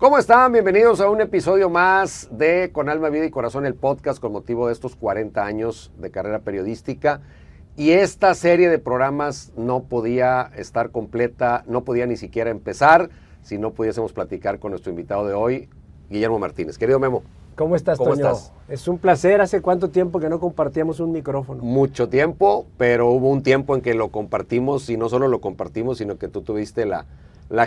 ¿Cómo están? Bienvenidos a un episodio más de Con Alma, Vida y Corazón, el podcast con motivo de estos 40 años de carrera periodística. Y esta serie de programas no podía estar completa, no podía ni siquiera empezar si no pudiésemos platicar con nuestro invitado de hoy, Guillermo Martínez. Querido Memo. ¿Cómo estás, Toño? Estás? Es un placer. ¿Hace cuánto tiempo que no compartíamos un micrófono? Mucho tiempo, pero hubo un tiempo en que lo compartimos, y no solo lo compartimos, sino que tú tuviste la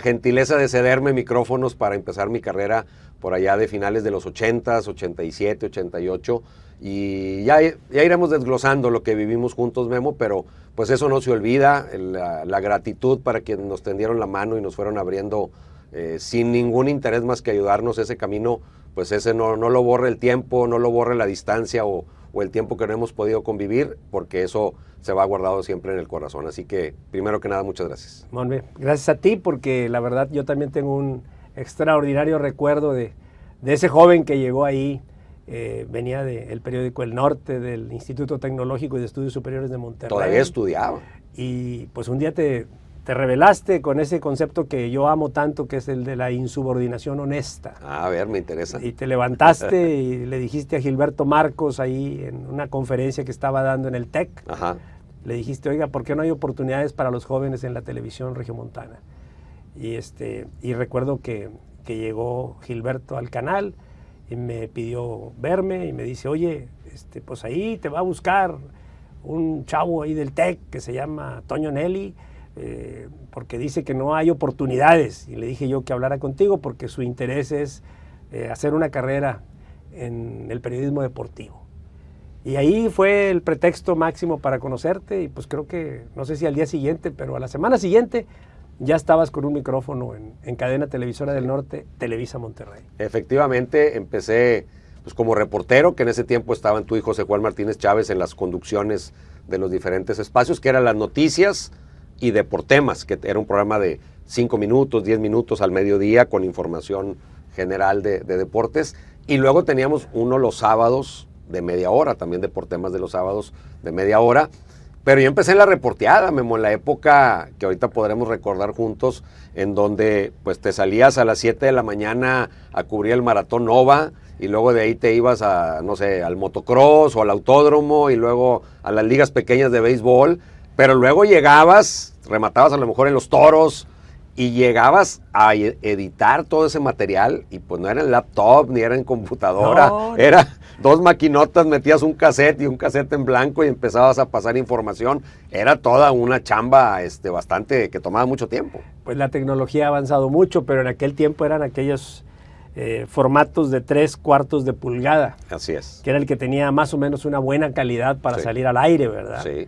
gentileza de cederme micrófonos para empezar mi carrera por allá de finales de los 80s, 87, 88, y ya iremos desglosando lo que vivimos juntos, Memo, pero pues eso no se olvida, la gratitud para quienes nos tendieron la mano y nos fueron abriendo sin ningún interés más que ayudarnos ese camino, pues ese no lo borre el tiempo, no lo borre la distancia o el tiempo que no hemos podido convivir, porque eso se va guardado siempre en el corazón. Así que, primero que nada, muchas gracias. Monbe, gracias a ti, porque la verdad yo también tengo un extraordinario recuerdo de ese joven que llegó ahí, venía del periódico El Norte, del Instituto Tecnológico y de Estudios Superiores de Monterrey. Todavía estudiaba. Y pues un día te revelaste con ese concepto que yo amo tanto, que es el de la insubordinación honesta. A ver, me interesa. Y te levantaste y le dijiste a Gilberto Marcos ahí en una conferencia que estaba dando en el TEC. Ajá. Le dijiste, oiga, ¿por qué no hay oportunidades para los jóvenes en la televisión regiomontana? Y recuerdo que llegó Gilberto al canal y me pidió verme y me dice, oye, pues ahí te va a buscar un chavo ahí del TEC que se llama Toño Nelly, porque dice que no hay oportunidades. Y le dije yo que hablara contigo porque su interés es hacer una carrera en el periodismo deportivo. Y ahí fue el pretexto máximo para conocerte, y pues creo que, no sé si al día siguiente, pero a la semana siguiente ya estabas con un micrófono en cadena televisora del norte, Televisa Monterrey. Efectivamente, empecé pues como reportero, que en ese tiempo estaban tú y José Juan Martínez Chávez en las conducciones de los diferentes espacios, que eran las noticias y Deportemas, que era un programa de 5 minutos, 10 minutos al mediodía con información general de deportes. Y luego teníamos uno los sábados de media hora, también Deportemas de los sábados de media hora. Pero yo empecé en la reporteada, Memo, en la época que ahorita podremos recordar juntos, en donde pues te salías a las 7 de la mañana a cubrir el Maratón Nova, y luego de ahí te ibas a, no sé, al motocross o al autódromo, y luego a las ligas pequeñas de béisbol. Pero luego llegabas, rematabas a lo mejor en los toros, y llegabas a editar todo ese material, y pues no era en laptop, ni era en computadora, no. Era 2 maquinotas, metías un cassette y un cassette en blanco y empezabas a pasar información. Era toda una chamba bastante, que tomaba mucho tiempo. Pues la tecnología ha avanzado mucho, pero en aquel tiempo eran aquellos formatos de 3/4 de pulgada. Así es. Que era el que tenía más o menos una buena calidad para salir al aire, ¿verdad? Sí.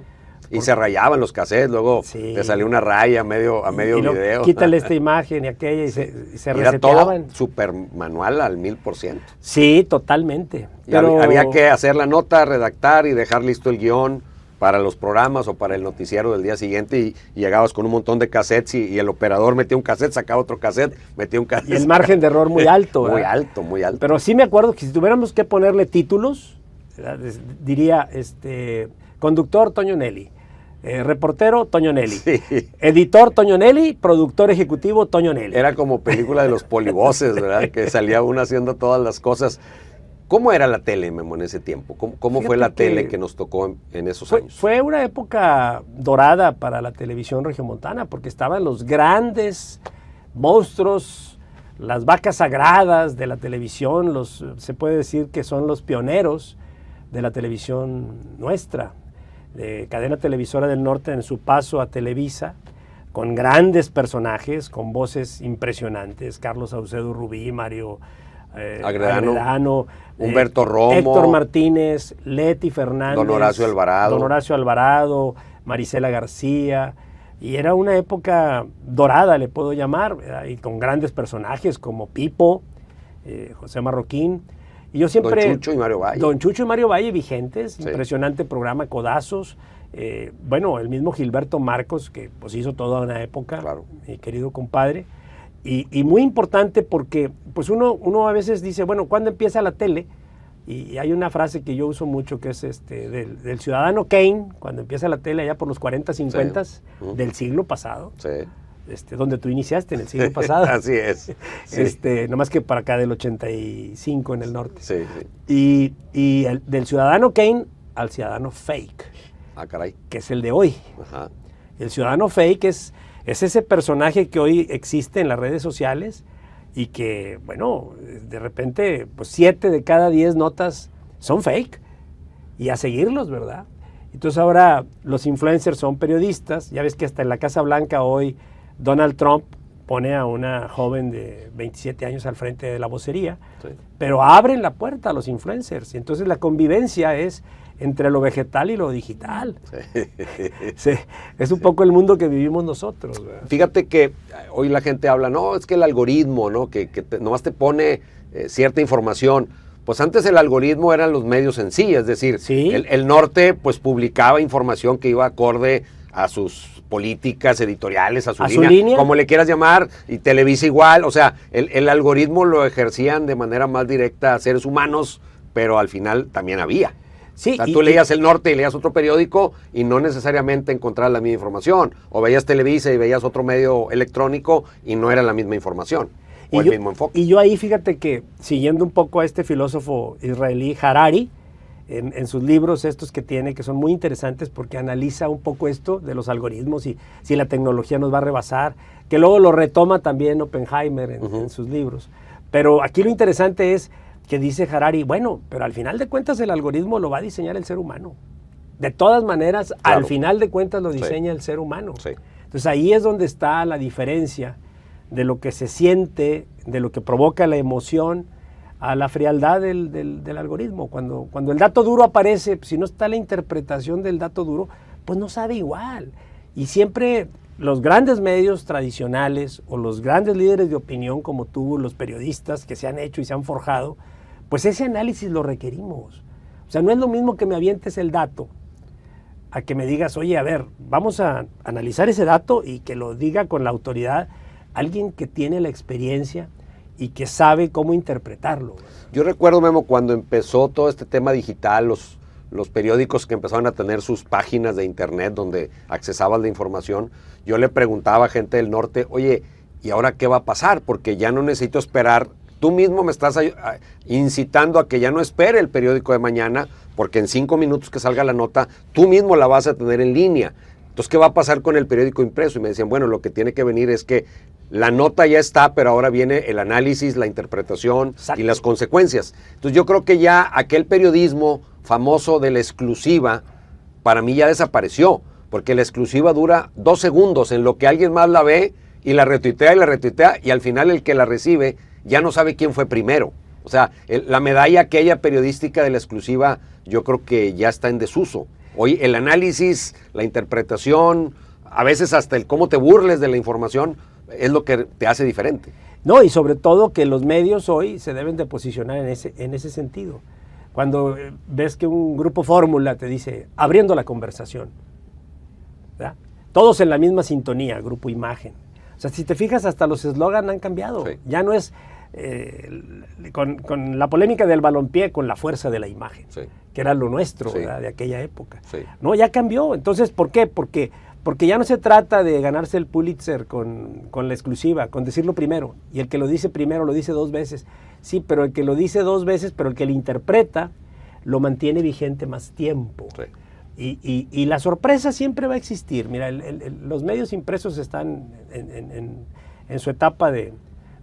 Y se rayaban los cassettes, luego te salía una raya a medio video. Quítale esta imagen y aquella, y se reseteaban. Era todo súper manual al 1000%. Sí, totalmente. Pero había que hacer la nota, redactar y dejar listo el guión para los programas o para el noticiero del día siguiente, y llegabas con un montón de cassettes y el operador metía un cassette, sacaba otro cassette, metía un cassette. Y el margen de error muy alto. Muy alto, muy alto. Pero sí me acuerdo que si tuviéramos que ponerle títulos, diría conductor Toño Nelly, reportero Toño Nelly, sí. Editor Toño Nelly, productor ejecutivo Toño Nelly. Era como película de los polivoces, ¿verdad? Que salía uno haciendo todas las cosas. ¿Cómo era la tele, Memo, en ese tiempo? ¿Cómo fue la tele que nos tocó en esos años? Fue una época dorada para la televisión regiomontana, porque estaban los grandes monstruos, las vacas sagradas de la televisión, se puede decir que son los pioneros de la televisión nuestra, de cadena televisora del norte en su paso a Televisa, con grandes personajes, con voces impresionantes, Carlos Saucedo Rubí, Mario Agredano, Humberto Romo, Héctor Martínez, Leti Fernández, Don Horacio Alvarado, Marisela García, y era una época dorada, le puedo llamar, ¿verdad? Y con grandes personajes como Pipo, José Marroquín. Y yo siempre, Don Chucho y Mario Valle vigentes, sí. Impresionante programa, Codazos. El mismo Gilberto Marcos, que pues hizo toda una época, claro. Mi querido compadre. Y muy importante porque pues uno a veces dice, bueno, ¿cuándo empieza la tele? Y hay una frase que yo uso mucho que es del ciudadano Kane, cuando empieza la tele allá por los 40, 50 sí. del siglo pasado. Sí. donde tú iniciaste, en el siglo pasado. Así es. Sí. Nomás que para acá del 85 en el norte. Sí, sí. Y del ciudadano Kane al ciudadano fake. Ah, caray. Que es el de hoy. Ajá. El ciudadano fake es ese personaje que hoy existe en las redes sociales y que, bueno, de repente, pues 7 de cada 10 notas son fake. Y a seguirlos, ¿verdad? Entonces ahora los influencers son periodistas. Ya ves que hasta en la Casa Blanca hoy Donald Trump pone a una joven de 27 años al frente de la vocería, sí. Pero abren la puerta a los influencers. Y entonces la convivencia es entre lo vegetal y lo digital. Sí. Sí, es un poco el mundo que vivimos nosotros, ¿verdad? Fíjate que hoy la gente habla, no, es que el algoritmo, ¿no? que nomás te pone cierta información. Pues antes el algoritmo eran los medios en sí, es decir, ¿sí? el norte pues publicaba información que iba acorde a sus políticas editoriales, a su línea, como le quieras llamar, y Televisa igual, o sea, el algoritmo lo ejercían de manera más directa a seres humanos, pero al final también había. Sí, o sea, tú leías El Norte y leías otro periódico y no necesariamente encontrabas la misma información, o veías Televisa y veías otro medio electrónico y no era la misma información. O el mismo enfoque. Y yo ahí, fíjate que, siguiendo un poco a este filósofo israelí Harari, en sus libros estos que tiene, que son muy interesantes porque analiza un poco esto de los algoritmos y si la tecnología nos va a rebasar, que luego lo retoma también Oppenheimer en sus libros. Pero aquí lo interesante es que dice Harari, bueno, pero al final de cuentas el algoritmo lo va a diseñar el ser humano. De todas maneras, claro. Al final de cuentas lo diseña el ser humano. Sí. Entonces ahí es donde está la diferencia de lo que se siente, de lo que provoca la emoción, a la frialdad del algoritmo. Cuando el dato duro aparece, si no está la interpretación del dato duro, pues no sabe igual. Y siempre los grandes medios tradicionales o los grandes líderes de opinión como tú, los periodistas que se han hecho y se han forjado, pues ese análisis lo requerimos. O sea, no es lo mismo que me avientes el dato a que me digas, oye, a ver, vamos a analizar ese dato y que lo diga con la autoridad alguien que tiene la experiencia y que sabe cómo interpretarlo. Yo recuerdo, Memo, cuando empezó todo este tema digital, los periódicos que empezaron a tener sus páginas de internet donde accesabas la información, yo le preguntaba a gente del norte, oye, ¿y ahora qué va a pasar? Porque ya no necesito esperar. Tú mismo me estás incitando a que ya no espere el periódico de mañana, porque en 5 minutos que salga la nota, tú mismo la vas a tener en línea. Entonces, ¿qué va a pasar con el periódico impreso? Y me decían, bueno, lo que tiene que venir es que la nota ya está, pero ahora viene el análisis, la interpretación. Exacto. Y las consecuencias. Entonces, yo creo que ya aquel periodismo famoso de la exclusiva, para mí ya desapareció, porque la exclusiva dura 2 segundos en lo que alguien más la ve y la retuitea, y al final el que la recibe ya no sabe quién fue primero. O sea, la medalla aquella periodística de la exclusiva, yo creo que ya está en desuso. Hoy el análisis, la interpretación, a veces hasta el cómo te burles de la información, es lo que te hace diferente. No, y sobre todo que los medios hoy se deben de posicionar en ese sentido. Cuando ves que un grupo fórmula te dice, abriendo la conversación, ¿verdad? Todos en la misma sintonía, grupo imagen. O sea, si te fijas, hasta los eslogans han cambiado. Sí. Ya no es con la polémica del balompié, con la fuerza de la imagen, sí. Que era lo nuestro, sí. ¿Verdad? De aquella época. Sí. No, ya cambió. Entonces, ¿por qué? Porque ya no se trata de ganarse el Pulitzer con la exclusiva, con decirlo primero. Y el que lo dice primero lo dice 2 veces. Sí, pero el que lo dice 2 veces, pero el que lo interpreta, lo mantiene vigente más tiempo. Sí. Y la sorpresa siempre va a existir. Mira, los medios impresos están en su etapa de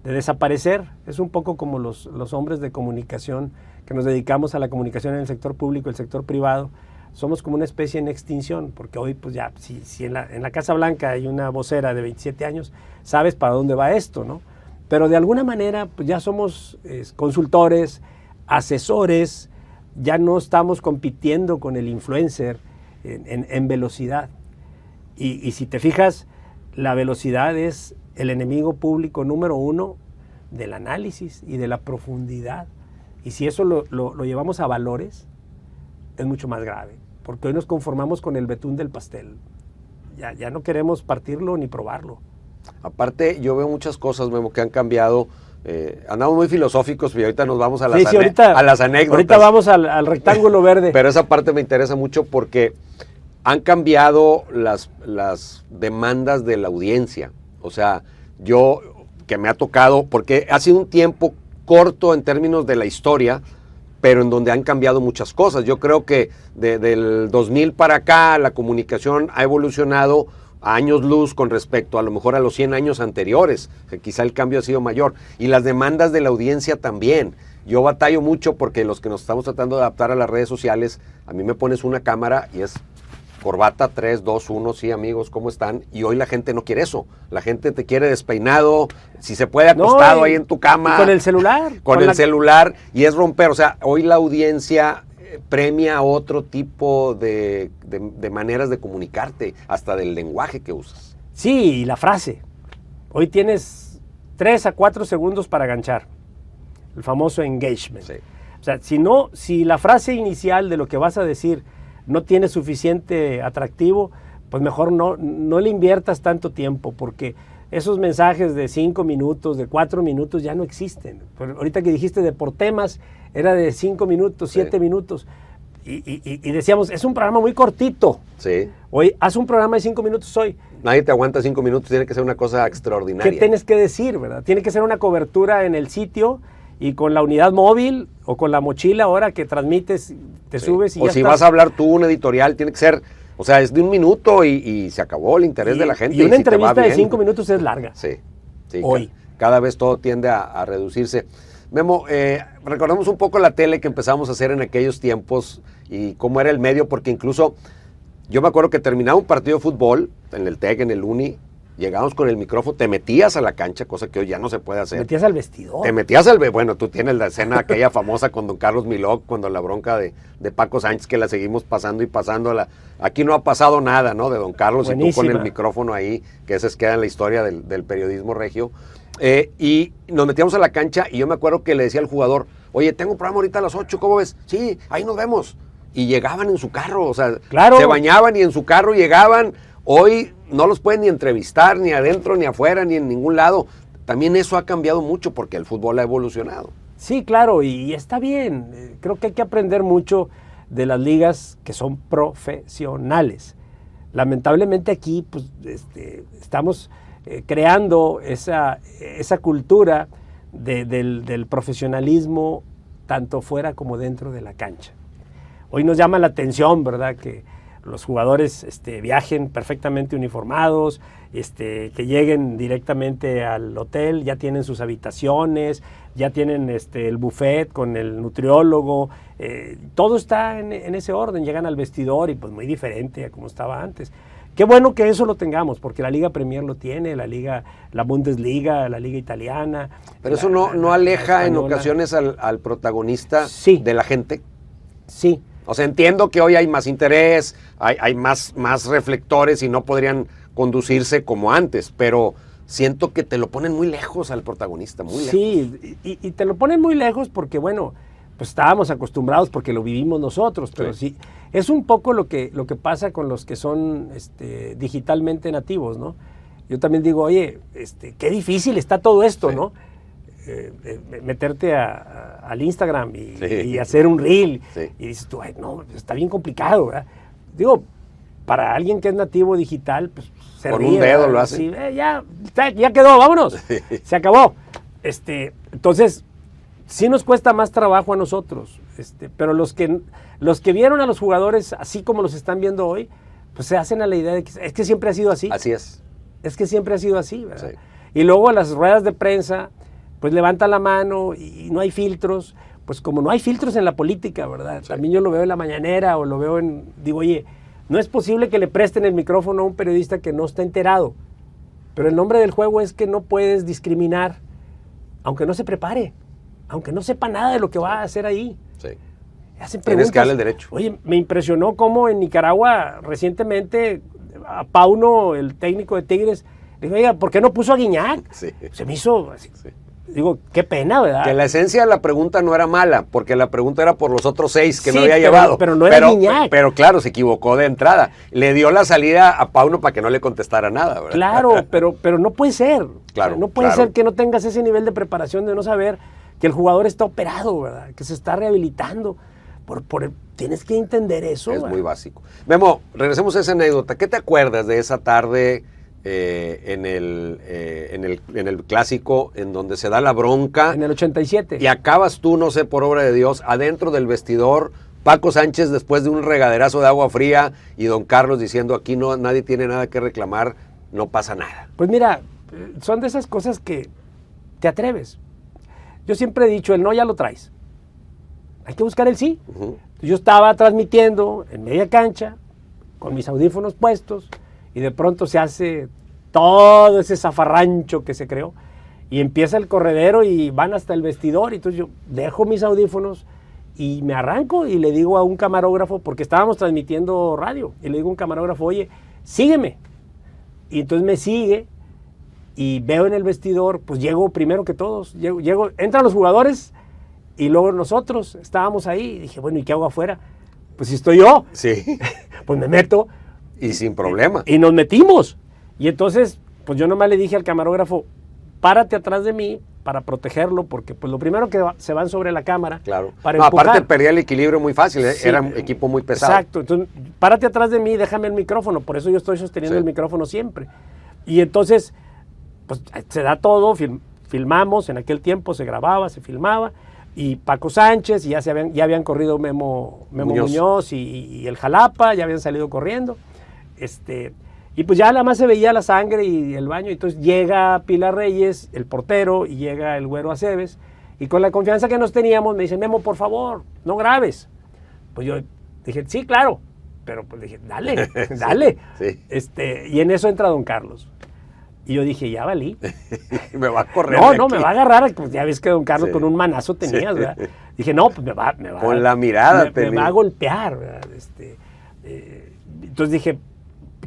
desaparecer. Es un poco como los hombres de comunicación que nos dedicamos a la comunicación en el sector público, el sector privado. Somos como una especie en extinción, porque hoy pues ya, si en la Casa Blanca hay una vocera de 27 años, sabes para dónde va esto, ¿no? Pero de alguna manera pues ya somos consultores, asesores, ya no estamos compitiendo con el influencer en velocidad. Y si te fijas, la velocidad es el enemigo público número 1 del análisis y de la profundidad. Y si eso lo llevamos a valores, es mucho más grave, porque hoy nos conformamos con el betún del pastel. Ya no queremos partirlo ni probarlo. Aparte, yo veo muchas cosas, Memo, que han cambiado. Andamos muy filosóficos y ahorita nos vamos a las anécdotas. Ahorita vamos al rectángulo verde. Pero esa parte me interesa mucho porque han cambiado las demandas de la audiencia. O sea, yo que me ha tocado, porque ha sido un tiempo corto en términos de la historia, pero en donde han cambiado muchas cosas. Yo creo que del 2000 para acá la comunicación ha evolucionado a años luz con respecto a lo mejor a los 100 años anteriores, que quizá el cambio ha sido mayor. Y las demandas de la audiencia también. Yo batallo mucho porque los que nos estamos tratando de adaptar a las redes sociales, a mí me pones una cámara y es corbata 3, 2, 1, sí amigos, ¿cómo están? Y hoy la gente no quiere eso. La gente te quiere despeinado, si se puede acostado ahí en tu cama. Y con el celular. Con el celular, y es romper. O sea, hoy la audiencia premia otro tipo de maneras de comunicarte, hasta del lenguaje que usas. Sí, y la frase. Hoy tienes 3 a 4 segundos para ganchar. El famoso engagement. Sí. O sea, si la frase inicial de lo que vas a decir no tiene suficiente atractivo, pues mejor no le inviertas tanto tiempo, porque esos mensajes de 5 minutos, de 4 minutos ya no existen. Pero ahorita que dijiste de por temas, era de 5 minutos, 7 minutos. Y decíamos, es un programa muy cortito. Sí. Hoy, haz un programa de 5 minutos hoy. Nadie te aguanta 5 minutos, tiene que ser una cosa extraordinaria. ¿Qué tienes que decir, verdad? Tiene que ser una cobertura en el sitio y con la unidad móvil o con la mochila ahora que transmites, te subes y o ya si estás. vas a hablar tú un editorial, tiene que ser, o sea, es de 1 minuto y se acabó el interés de la gente. Y una si te va entrevista de bien. 5 minutos es larga. Sí, Hoy. Cada vez todo tiende a reducirse. Memo, recordemos un poco la tele que empezamos a hacer en aquellos tiempos y cómo era el medio, porque incluso yo me acuerdo que terminaba un partido de fútbol en el TEC, en el Uni, llegábamos con el micrófono, te metías a la cancha, cosa que hoy ya no se puede hacer. Te metías al vestidor. Te metías bueno, tú tienes la escena aquella famosa con don Carlos Milok, cuando la bronca de Paco Sánchez, que la seguimos pasando y pasándola. Aquí no ha pasado nada, ¿no? De don Carlos. Buenísima. Y tú con el micrófono ahí, que esa queda en la historia del periodismo regio. Y nos metíamos a la cancha y yo me acuerdo que le decía al jugador, oye, tengo un programa ahorita a las 8, ¿cómo ves? Sí, ahí nos vemos. Y llegaban en su carro, o sea, claro. Se bañaban y en su carro llegaban. Hoy no los pueden ni entrevistar, ni adentro, ni afuera, ni en ningún lado. También eso ha cambiado mucho porque el fútbol ha evolucionado. Sí, claro, y está bien. Creo que hay que aprender mucho de las ligas que son profesionales. Lamentablemente aquí pues, estamos creando esa cultura del profesionalismo tanto fuera como dentro de la cancha. Hoy nos llama la atención, ¿verdad?, que los jugadores viajen perfectamente uniformados, que lleguen directamente al hotel, ya tienen sus habitaciones, ya tienen el buffet con el nutriólogo, todo está en ese orden, llegan al vestidor y pues muy diferente a como estaba antes. Qué bueno que eso lo tengamos, porque la Liga Premier lo tiene, la Bundesliga, la Liga Italiana. Pero eso no aleja en ocasiones al protagonista de la gente. Sí. O sea, entiendo que hoy hay más interés, hay más reflectores y no podrían conducirse como antes, pero siento que te lo ponen muy lejos al protagonista, muy lejos. Sí, y te lo ponen muy lejos porque, bueno, pues estábamos acostumbrados porque lo vivimos nosotros, pero sí es un poco lo que pasa con los que son digitalmente nativos, ¿no? Yo también digo, oye, qué difícil está todo esto, ¿no? Meterte al Instagram y hacer un reel, y dices tú, ay, no, está bien complicado, ¿verdad? Digo, para alguien que es nativo digital, pues se con ríe, un dedo ¿verdad? lo hace. Sí, ya quedó, vámonos, se acabó. Entonces, sí nos cuesta más trabajo a nosotros, pero los que vieron a los jugadores así como los están viendo hoy, pues se hacen a la idea de que es que siempre ha sido así. Así es. Es que siempre ha sido así, ¿verdad? Sí. Y luego a las ruedas de prensa, pues levanta la mano y no hay filtros, pues como no hay filtros en la política, ¿verdad? Sí. También yo lo veo en la mañanera o lo veo digo, oye, no es posible que le presten el micrófono a un periodista que no está enterado, pero el nombre del juego es que no puedes discriminar, aunque no se prepare, aunque no sepa nada de lo que va a hacer ahí. Sí. Hacen preguntas. Tienes que darle el derecho. Oye, me impresionó cómo en Nicaragua recientemente a Pauno, el técnico de Tigres, le dijo, oiga, ¿por qué no puso a Guiñac? Sí. Se me hizo así. Sí. Digo, qué pena, ¿verdad? Que la esencia de la pregunta no era mala, porque la pregunta era por los otros 6 que sí, no había llevado. Pero no era Guiñac. Pero claro, se equivocó de entrada. Le dio la salida a Pauno para que no le contestara nada, ¿verdad? Claro, pero no puede ser. Claro, o sea, no puede ser que no tengas ese nivel de preparación de no saber que el jugador está operado, ¿verdad? Que se está rehabilitando. Tienes que entender eso. Es muy básico. Memo, regresemos a esa anécdota. ¿Qué te acuerdas de esa tarde en el clásico en donde se da la bronca. En el 87. Y acabas tú, no sé, por obra de Dios, adentro del vestidor, Paco Sánchez después de un regaderazo de agua fría y don Carlos diciendo aquí no, nadie tiene nada que reclamar, no pasa nada. Pues mira, son de esas cosas que te atreves. Yo siempre he dicho, el no ya lo traes. Hay que buscar el sí. Uh-huh. Yo estaba transmitiendo en media cancha, con mis audífonos puestos, y de pronto se hace todo ese zafarrancho que se creó, y empieza el corredero y van hasta el vestidor, y entonces yo dejo mis audífonos y me arranco y le digo a un camarógrafo, porque estábamos transmitiendo radio, y le digo a un camarógrafo, oye, sígueme. Y entonces me sigue, y veo en el vestidor, pues llego primero que todos, entran los jugadores, y luego nosotros estábamos ahí, y dije, bueno, ¿y qué hago afuera? Pues si estoy yo, sí. Pues me meto. Y sin problema. Y nos metimos. Y entonces, pues yo nomás le dije al camarógrafo, párate atrás de mí para protegerlo, porque pues lo primero que se van sobre la cámara. Claro. Para aparte perdía el equilibrio muy fácil, sí, era un equipo muy pesado. Exacto. Entonces, párate atrás de mí, déjame el micrófono. Por eso yo estoy sosteniendo el micrófono siempre. Y entonces, pues se da todo, filmamos, en aquel tiempo se grababa, se filmaba. Y Paco Sánchez, y ya habían corrido Memo Muñoz y el Jalapa, ya habían salido corriendo. Y pues ya nada más se veía la sangre y el baño. Y entonces llega Pilar Reyes, el portero, y llega el Güero Aceves. Y con la confianza que nos teníamos, me dice, Memo, por favor, no grabes. Pues yo dije, sí, claro. Pero pues dije, dale, dale. Sí. Y en eso entra don Carlos. Y yo dije, ya valí. Me va a correr. No, me va a agarrar. Pues ya ves que don Carlos con un manazo tenías, ¿verdad? Dije, no, pues me va con la mirada me va a golpear, ¿verdad? Entonces dije,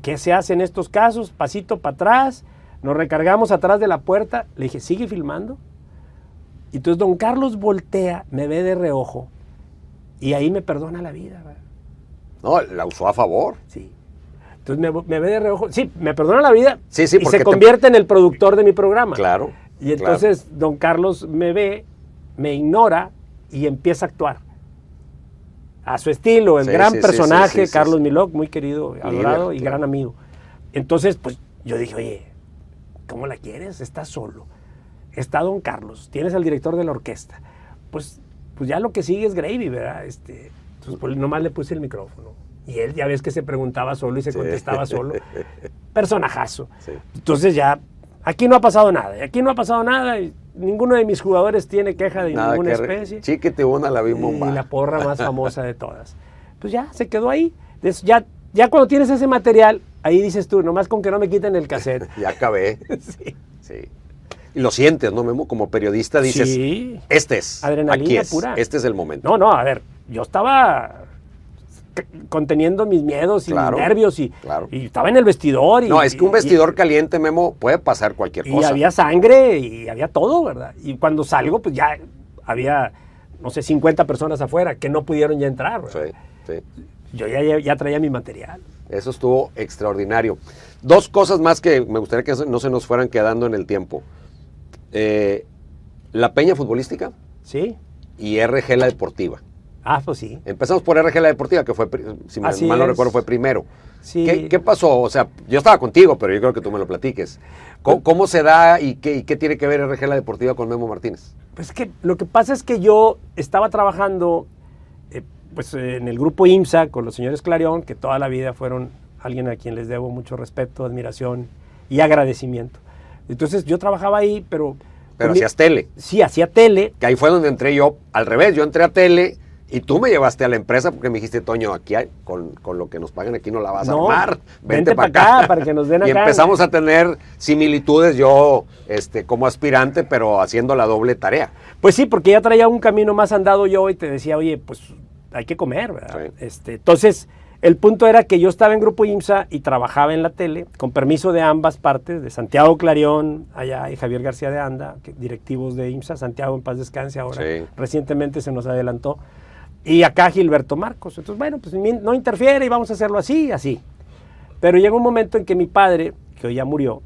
¿qué se hace en estos casos? Pasito para atrás, nos recargamos atrás de la puerta. Le dije, ¿sigue filmando? Y entonces don Carlos voltea, me ve de reojo, y ahí me perdona la vida, ¿verdad? No, la usó a favor. Sí. Entonces me ve de reojo, sí, me perdona la vida, sí, y se convierte en el productor de mi programa. Claro. Y entonces don Carlos me ve, me ignora y empieza a actuar. A su estilo, el gran personaje, Carlos Milok, muy querido, adorado y gran amigo. Entonces, pues yo dije, oye, ¿cómo la quieres? Estás solo. Está don Carlos, tienes al director de la orquesta. Pues ya lo que sigue es gravy, ¿verdad? Entonces pues nomás le puse el micrófono. Y él ya ves que se preguntaba solo y se contestaba solo. Personajazo. Sí. Entonces ya, aquí no ha pasado nada, y ninguno de mis jugadores tiene queja de ninguna especie. Chiquitibuna la Bim-Bomba. Y la porra más famosa de todas. Pues ya, se quedó ahí. Ya cuando tienes ese material, ahí dices tú, nomás con que no me quiten el cassette. Ya acabé. Sí. Y lo sientes, ¿no, Memo? Como periodista dices, sí. Este es, adrenalina pura. Este es el momento. No, a ver, yo estaba conteniendo mis miedos y mis nervios y estaba en el vestidor. No, es que un vestidor caliente, Memo, puede pasar cualquier cosa. Y había sangre y había todo, ¿verdad? Y cuando salgo, pues ya había, no sé, 50 personas afuera que no pudieron ya entrar, ¿verdad? Sí. Yo ya traía mi material. Eso estuvo extraordinario. Dos cosas más que me gustaría que no se nos fueran quedando en el tiempo. La Peña Futbolística. Sí. Y RG La Deportiva. Ah, pues sí. Empezamos por RG La Deportiva, que fue, si mal no recuerdo, fue primero. Sí. ¿Qué pasó? O sea, yo estaba contigo, pero yo creo que tú me lo platiques. ¿Cómo se da y qué tiene que ver RG La Deportiva con Memo Martínez? Pues que lo que pasa es que yo estaba trabajando pues en el grupo IMSA con los señores Clarion, que toda la vida fueron alguien a quien les debo mucho respeto, admiración y agradecimiento. Entonces yo trabajaba ahí, pero hacías tele. Sí, hacía tele. Que ahí fue donde entré yo, al revés, yo entré a tele y tú me llevaste a la empresa porque me dijiste, Toño, aquí con lo que nos pagan aquí no la vas a armar. Vente para acá para que nos den acá. Y empezamos a tener similitudes yo como aspirante, pero haciendo la doble tarea. Pues sí, porque ya traía un camino más andado yo y te decía, oye, pues hay que comer, ¿verdad? Sí. Entonces, el punto era que yo estaba en Grupo IMSA y trabajaba en la tele, con permiso de ambas partes, de Santiago Clarion, allá, y Javier García de Anda, directivos de IMSA, Santiago en paz descanse ahora, recientemente se nos adelantó, y acá Gilberto Marcos. Entonces, bueno, pues no interfiere y vamos a hacerlo así. Pero llegó un momento en que mi padre, que hoy ya murió,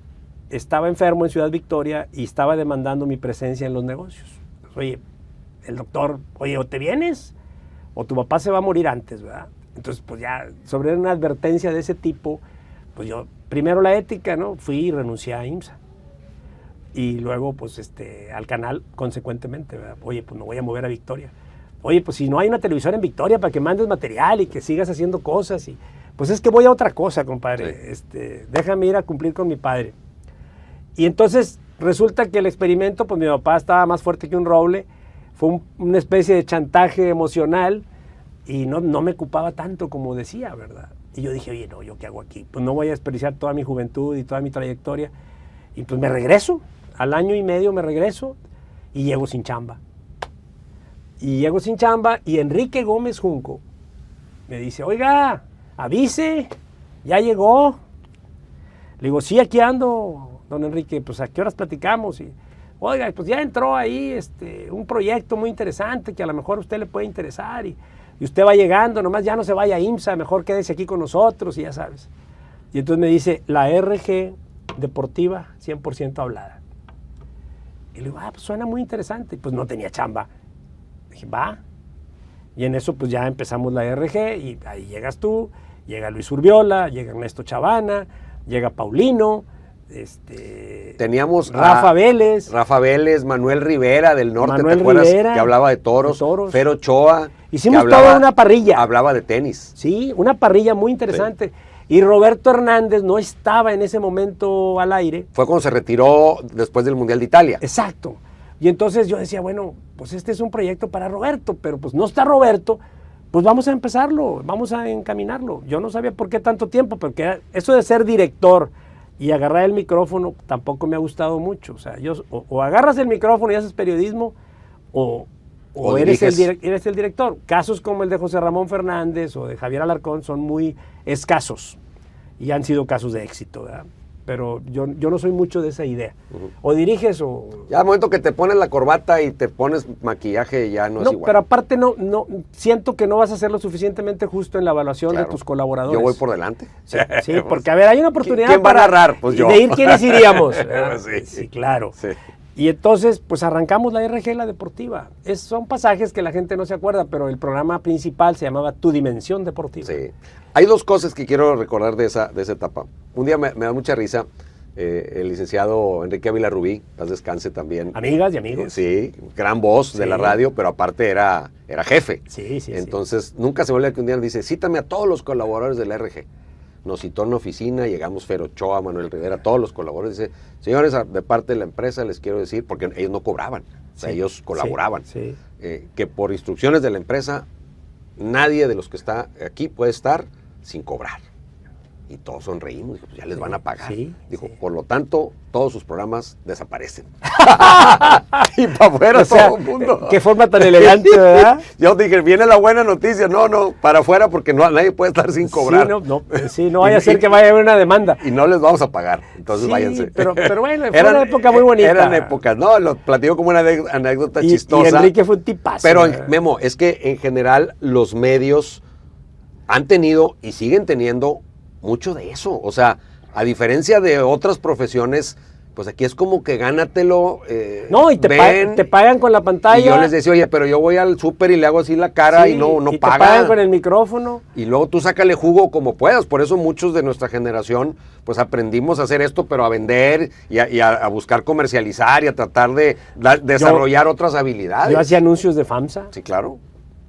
estaba enfermo en Ciudad Victoria y estaba demandando mi presencia en los negocios. Pues, oye, el doctor, o te vienes, o tu papá se va a morir antes, ¿verdad? Entonces, pues ya, sobre una advertencia de ese tipo, pues yo, primero la ética, ¿no? Fui y renuncié a IMSA. Y luego, pues, al canal, consecuentemente, ¿verdad? Oye, pues me voy a mover a Victoria. Oye, pues si no hay una televisora en Victoria para que mandes material y que sigas haciendo cosas. Y, pues es que voy a otra cosa, compadre. Sí. Déjame ir a cumplir con mi padre. Y entonces resulta que el experimento, pues mi papá estaba más fuerte que un roble. Fue una especie de chantaje emocional y no me ocupaba tanto como decía, ¿verdad? Y yo dije, oye, no, ¿yo qué hago aquí? Pues no voy a desperdiciar toda mi juventud y toda mi trayectoria. Y pues me regreso, al año y medio me regreso y llego sin chamba. Y Enrique Gómez Junco me dice, oiga, avise, ya llegó. Le digo, sí, aquí ando, don Enrique, pues ¿a qué horas platicamos? Y, oiga, pues ya entró ahí un proyecto muy interesante que a lo mejor a usted le puede interesar y usted va llegando, nomás ya no se vaya a IMSA, mejor quédese aquí con nosotros y ya sabes. Y entonces me dice, la RG deportiva 100% hablada. Y le digo, pues suena muy interesante. Y pues no tenía chamba. Dije, va. Y en eso pues ya empezamos la RG y ahí llegas tú, llega Luis Urbiola, llega Ernesto Chavana, llega Paulino, teníamos Rafa Vélez, Manuel Rivera del norte, ¿te acuerdas? Que hablaba de toros, Fer Ochoa. Hicimos toda una parrilla. Hablaba de tenis. Sí, una parrilla muy interesante. Sí. Y Roberto Hernández no estaba en ese momento al aire. Fue cuando se retiró después del Mundial de Italia. Exacto. Y entonces yo decía, bueno, pues este es un proyecto para Roberto, pero pues no está Roberto, pues vamos a empezarlo, vamos a encaminarlo. Yo no sabía por qué tanto tiempo, porque eso de ser director y agarrar el micrófono tampoco me ha gustado mucho. O sea, o agarras el micrófono y haces periodismo, o eres el director. Casos como el de José Ramón Fernández o de Javier Alarcón son muy escasos y han sido casos de éxito, ¿verdad? Pero yo no soy mucho de esa idea. O diriges o... Ya al momento que te pones la corbata y te pones maquillaje ya no es igual. Pero aparte no siento que no vas a ser lo suficienmente justo en la evaluación de tus colaboradores. Yo voy por delante. Sí, porque a ver, hay una oportunidad ¿Quién va a narrar? Pues yo. De ir quiénes iríamos. Sí, claro. Sí. Y entonces, pues arrancamos la RG, la deportiva. Son pasajes que la gente no se acuerda, pero el programa principal se llamaba Tu Dimensión Deportiva. Sí. Hay dos cosas que quiero recordar de esa etapa. Un día me da mucha risa el licenciado Enrique Ávila Rubí, paz descanse también. Amigas y amigos. Sí, gran voz de la radio, pero aparte era jefe. Sí. Entonces, nunca se me olvida que un día dice, cítame a todos los colaboradores de la RG. Nos citó en una oficina, llegamos Fer Ochoa, Manuel Rivera, todos los colaboradores. Dice, señores, de parte de la empresa les quiero decir, porque ellos no cobraban, o sea, ellos colaboraban, que por instrucciones de la empresa, nadie de los que está aquí puede estar sin cobrar. Y todos sonreímos, dijo, pues ya les van a pagar. Dijo, por lo tanto, todos sus programas desaparecen. Y para afuera todo el mundo. Qué forma tan elegante, ¿verdad? Yo dije, viene la buena noticia. No, para afuera porque nadie puede estar sin cobrar. No vaya a ser que vaya a haber una demanda. Y no les vamos a pagar, entonces váyanse. Pero bueno, fue una época muy bonita. Eran épocas, ¿no? Lo platico como una anécdota chistosa. Y Enrique fue un tipazo. Pero, Memo, es que en general los medios han tenido y siguen teniendo mucho de eso, o sea, a diferencia de otras profesiones, pues aquí es como que gánatelo. Y te pagan con la pantalla. Y yo les decía, oye, pero yo voy al súper y le hago así la cara y no pagan. Te pagan con el micrófono. Y luego tú sácale jugo como puedas, por eso muchos de nuestra generación, pues aprendimos a hacer esto, pero a vender y a buscar comercializar y a tratar de desarrollar otras habilidades. Yo hacía anuncios de FAMSA. Sí, claro.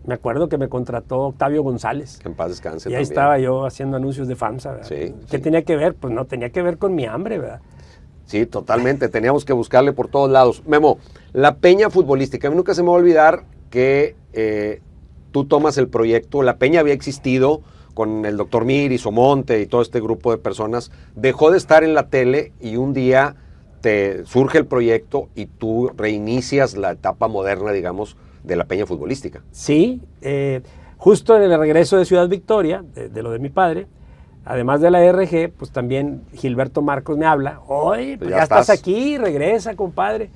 Me acuerdo que me contrató Octavio González. Que en paz descanse. Y ahí estaba yo haciendo anuncios de FAMSA, ¿verdad? ¿Qué tenía que ver? Pues no tenía que ver con mi hambre, ¿verdad? Sí, totalmente. Teníamos que buscarle por todos lados. Memo, la peña futbolística. A mí nunca se me va a olvidar que tú tomas el proyecto. La peña había existido con el doctor Miri, Somonte y todo este grupo de personas. Dejó de estar en la tele y un día te surge el proyecto y tú reinicias la etapa moderna, digamos, de la peña futbolística. Sí, justo en el regreso de Ciudad Victoria, de lo de mi padre, además de la RG, pues también Gilberto Marcos me habla, oye, pues ya estás aquí, regresa, compadre.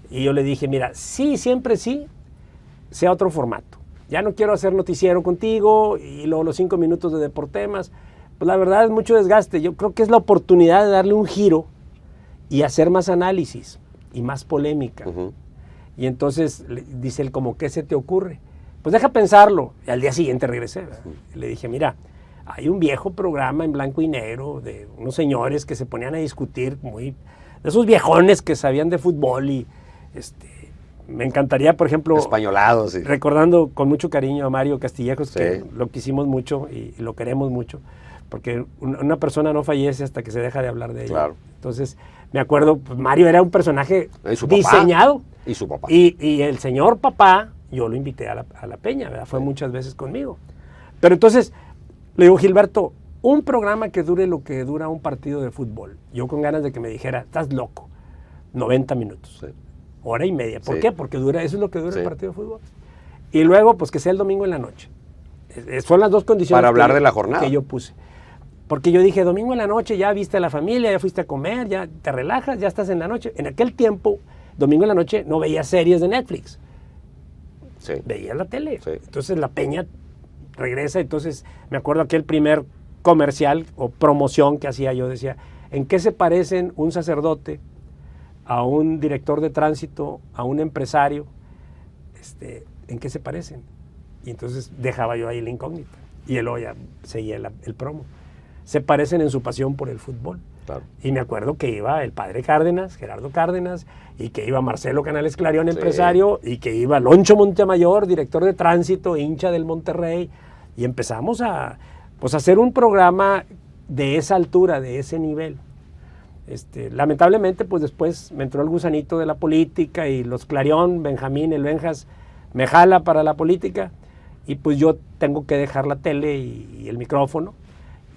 Y yo le dije, mira, siempre sea otro formato. Ya no quiero hacer noticiero contigo y luego los 5 minutos de Deportemas. Pues la verdad es mucho desgaste. Yo creo que es la oportunidad de darle un giro y hacer más análisis y más polémica. Y entonces dice él, como, ¿qué se te ocurre? Pues deja pensarlo. Y al día siguiente regresé. Le dije, mira, hay un viejo programa en blanco y negro de unos señores que se ponían a discutir, de esos viejones que sabían de fútbol y me encantaría, por ejemplo, españolados, sí. Recordando con mucho cariño a Mario Castillejos, Sí. que lo quisimos mucho y lo queremos mucho, porque una persona no fallece hasta que se deja de hablar de ella. Claro. Entonces, me acuerdo, pues, Mario era un personaje Y su papá. diseñado. Y su papá. Y el señor papá, yo lo invité a la peña, ¿verdad? Fue muchas veces conmigo. Pero entonces, le digo, Gilberto, un programa que dure lo que dura un partido de fútbol. Yo con ganas de que me dijera, estás loco. 90 minutos. Sí. Hora y media. ¿Por Sí. qué? Porque eso es lo que dura Sí. el partido de fútbol. Y luego, pues que sea el domingo en la noche. Son las dos condiciones Para hablar de la jornada. que yo puse. Porque yo dije, domingo en la noche, ya viste a la familia, ya fuiste a comer, ya te relajas, ya estás en la noche. En aquel tiempo, domingo en la noche, no veía series de Netflix. Sí. Veía la tele. Sí. Entonces la peña regresa. Entonces me acuerdo aquel primer comercial o promoción que hacía yo. Decía, ¿en qué se parecen un sacerdote a un director de tránsito, a un empresario? ¿En qué se parecen? Y entonces dejaba yo ahí la incógnita. Y él ya seguía el promo. Se parecen en su pasión por el fútbol. Claro. Y me acuerdo que iba el padre Cárdenas, Gerardo Cárdenas, y que iba Marcelo Canales Clarión, Sí. empresario, y que iba Loncho Montemayor, director de tránsito, hincha del Monterrey, y empezamos a hacer un programa de esa altura, de ese nivel. Lamentablemente, pues después me entró el gusanito de la política y los Clarión, Benjamín, el Benjas, me jala para la política, y pues yo tengo que dejar la tele y el micrófono.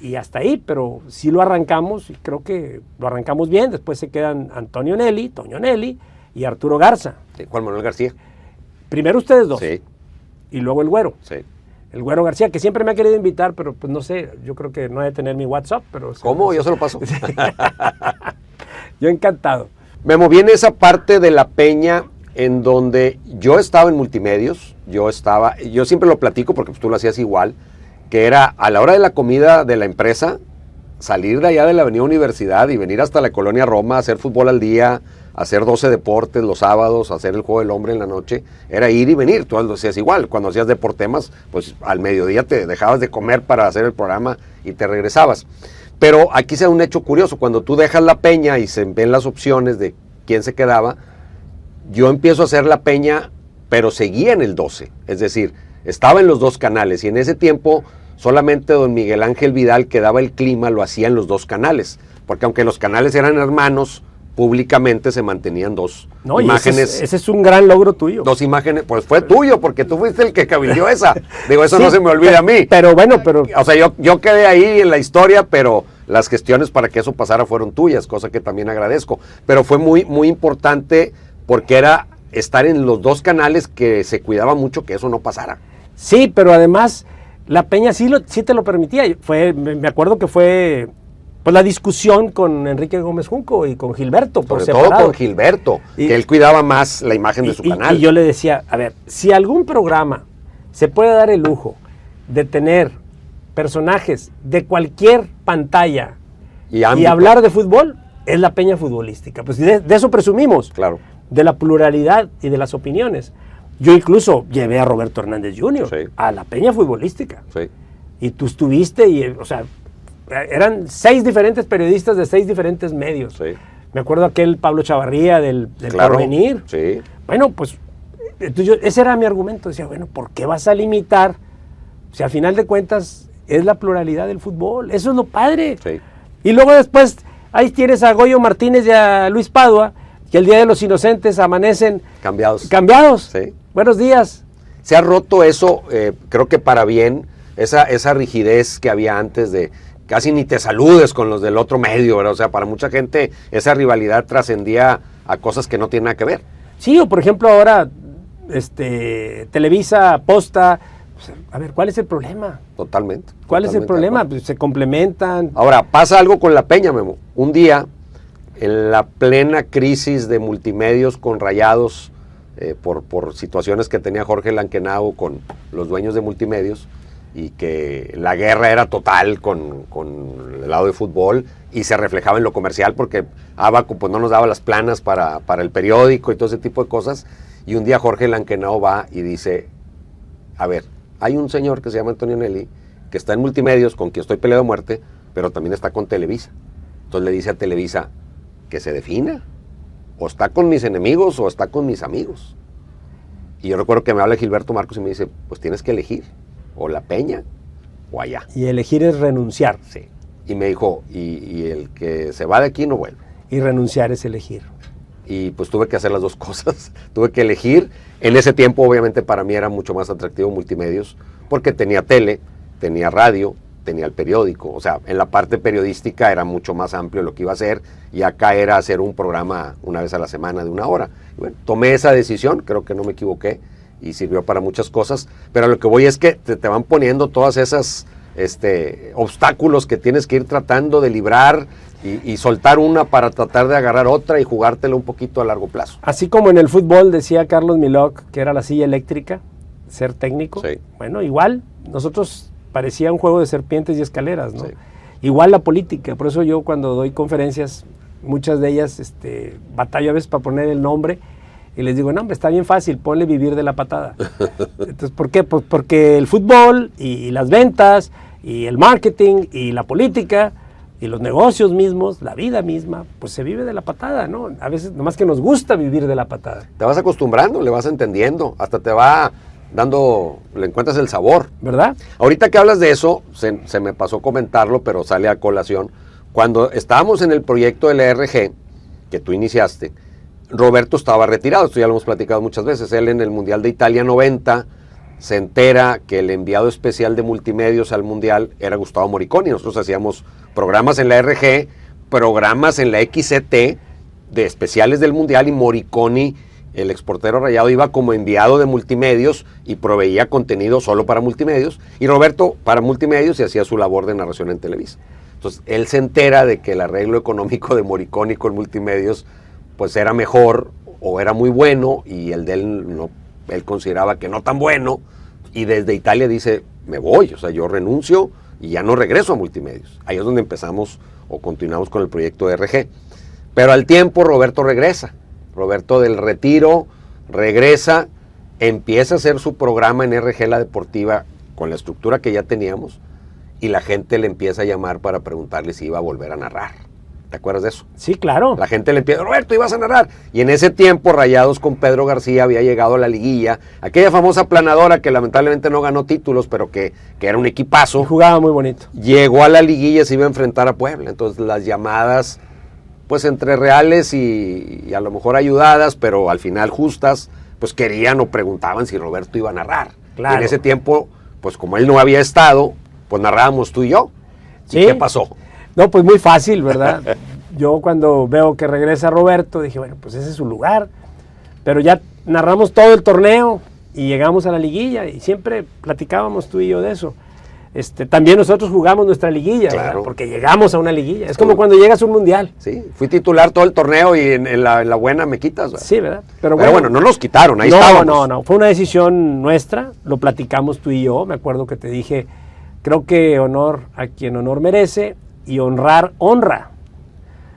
Y hasta ahí, pero sí lo arrancamos y creo que lo arrancamos bien. Después se quedan Antonio Nelly, Toño Nelly y Arturo Garza. Sí, Juan Manuel García. Primero ustedes dos Sí, y luego el Güero. sí. El Güero García, que siempre me ha querido invitar, pero pues no sé, yo creo que no ha de tener mi WhatsApp. Pero ¿Cómo? Yo se lo paso. Yo encantado. Me moví en esa parte de la peña en donde yo estaba en multimedios. Yo siempre lo platico porque pues, tú lo hacías igual, que era a la hora de la comida de la empresa, salir de allá de la Avenida Universidad y venir hasta la Colonia Roma a hacer fútbol al día, hacer 12 deportes los sábados, hacer el Juego del Hombre en la noche, era ir y venir. Tú lo hacías igual, cuando hacías Deportemas, pues al mediodía te dejabas de comer para hacer el programa y te regresabas. Pero aquí se da un hecho curioso, cuando tú dejas la peña y se ven las opciones de quién se quedaba, yo empiezo a hacer la peña, pero seguía en el 12, es decir, estaba en los dos canales y en ese tiempo solamente don Miguel Ángel Vidal, que daba el clima, lo hacía en los dos canales, porque aunque los canales eran hermanos, públicamente se mantenían dos imágenes. Ese es un gran logro tuyo. Dos imágenes, pues fue tuyo, porque tú fuiste el que cabildió esa. Digo, eso Sí, no se me olvida a mí. Pero bueno, O sea, yo quedé ahí en la historia, pero las gestiones para que eso pasara fueron tuyas, cosa que también agradezco. Pero fue muy, muy importante porque era estar en los dos canales, que se cuidaba mucho que eso no pasara. Sí, pero además la peña sí te lo permitía. Me acuerdo que fue pues la discusión con Enrique Gómez Junco y con Gilberto por Sobre separado. todo con Gilberto, que él cuidaba más la imagen de su canal. Y yo le decía, a ver, si algún programa se puede dar el lujo de tener personajes de cualquier pantalla y hablar de fútbol, es la peña futbolística. Pues de eso presumimos. Claro. De la pluralidad y de las opiniones. Yo incluso llevé a Roberto Hernández Jr. Sí. a la peña futbolística. Sí. Y tú estuviste, o sea, eran 6 diferentes periodistas de 6 diferentes medios. Sí. Me acuerdo aquel Pablo Chavarría del Claro. Porvenir. Sí. Bueno, pues entonces ese era mi argumento. Decía, bueno, ¿por qué vas a limitar? Si al final de cuentas es la pluralidad del fútbol. Eso es lo padre. Sí. Y luego después, ahí tienes a Goyo Martínez y a Luis Padua, que el Día de los Inocentes amanecen Cambiados. Sí. Buenos días. Se ha roto eso, creo que para bien, esa rigidez que había antes de casi ni te saludes con los del otro medio, ¿verdad? O sea, para mucha gente esa rivalidad trascendía a cosas que no tienen nada que ver. Sí, o por ejemplo ahora Televisa, Posta, pues, a ver, ¿cuál es el problema? Totalmente. ¿Cuál es el problema? de Pues, se complementan. Ahora, pasa algo con la peña, Memo. Un día, en la plena crisis de multimedios con Rayados, por situaciones que tenía Jorge Lankenau con los dueños de multimedios, y que la guerra era total con el lado de fútbol y se reflejaba en lo comercial porque Abaco pues no nos daba las planas para el periódico y todo ese tipo de cosas, y un día Jorge Lankenau va y dice, a ver, hay un señor que se llama Antonio Nelly que está en Multimedios, con quien estoy peleado a muerte, pero también está con Televisa. Entonces le dice a Televisa que se defina, o está con mis enemigos o está con mis amigos. Y yo recuerdo que me habla Gilberto Marcos y me dice, pues tienes que elegir, o La Peña o allá. Y elegir es renunciar. Sí. Y me dijo, y el que se va de aquí no vuelve. Y renunciar es elegir. Y pues tuve que hacer las dos cosas. Tuve que elegir. En ese tiempo, obviamente, para mí era mucho más atractivo Multimedios, porque tenía tele, tenía radio, tenía el periódico. O sea, en la parte periodística era mucho más amplio lo que iba a hacer, y acá era hacer un programa una vez a la semana de 1 hora. Y bueno, tomé esa decisión, creo que no me equivoqué, y sirvió para muchas cosas. Pero a lo que voy es que te van poniendo todas esas obstáculos que tienes que ir tratando de librar y soltar una para tratar de agarrar otra y jugártela un poquito a largo plazo. Así como en el fútbol decía Carlos Milok que era la silla eléctrica, ser técnico. Sí. Bueno, igual, nosotros parecía un juego de serpientes y escaleras, ¿no? Sí. Igual la política, por eso yo cuando doy conferencias, muchas de ellas batallo a veces para poner el nombre y les digo, no hombre, está bien fácil, ponle vivir de la patada. Entonces, ¿por qué? Pues porque el fútbol y las ventas y el marketing y la política y los negocios mismos, la vida misma, pues se vive de la patada, ¿no? A veces nomás que nos gusta vivir de la patada. Te vas acostumbrando, le vas entendiendo, hasta te va dando, le encuentras el sabor. ¿Verdad? Ahorita que hablas de eso, se me pasó comentarlo, pero sale a colación. Cuando estábamos en el proyecto del ERG, que tú iniciaste, Roberto estaba retirado, esto ya lo hemos platicado muchas veces. Él en el Mundial de Italia 90 se entera que el enviado especial de Multimedios al Mundial era Gustavo Moriconi. Nosotros hacíamos programas en la ERG, programas en la XCT de especiales del Mundial, y Moriconi, el exportero rayado, iba como enviado de Multimedios y proveía contenido solo para Multimedios, y Roberto para Multimedios y hacía su labor de narración en Televisa. Entonces él se entera de que el arreglo económico de Moriconi con Multimedios pues era mejor o era muy bueno, y el de él no, él consideraba que no tan bueno, y desde Italia dice, me voy, o sea, yo renuncio y ya no regreso a Multimedios. Ahí es donde empezamos o continuamos con el proyecto de RG. Pero al tiempo Roberto regresa. Roberto del retiro regresa, empieza a hacer su programa en RG La Deportiva con la estructura que ya teníamos, y la gente le empieza a llamar para preguntarle si iba a volver a narrar. ¿Te acuerdas de eso? Sí, claro. La gente le empieza, Roberto, ibas a narrar. Y en ese tiempo Rayados con Pedro García había llegado a la liguilla, aquella famosa planadora que lamentablemente no ganó títulos, pero que era un equipazo. Y jugaba muy bonito. Llegó a la liguilla, se iba a enfrentar a Puebla. Entonces las llamadas, pues entre reales y a lo mejor ayudadas, pero al final justas, pues querían o preguntaban si Roberto iba a narrar. Claro. Y en ese tiempo, pues como él no había estado, pues narrábamos tú y yo. ¿Y ¿Sí? qué pasó? No, pues muy fácil, ¿verdad? Yo cuando veo que regresa Roberto, dije, bueno, pues ese es su lugar. Pero ya narramos todo el torneo y llegamos a la liguilla y siempre platicábamos tú y yo de eso. También nosotros jugamos nuestra liguilla, Claro. ¿verdad? Porque llegamos a una liguilla. Es como cuando llegas a un mundial. Sí, fui titular todo el torneo y en la buena me quitas, ¿verdad? Sí, ¿verdad? Pero bueno, no nos quitaron, ahí no, estábamos. No, fue una decisión nuestra, lo platicamos tú y yo. Me acuerdo que te dije, creo que honor a quien honor merece y honrar honra.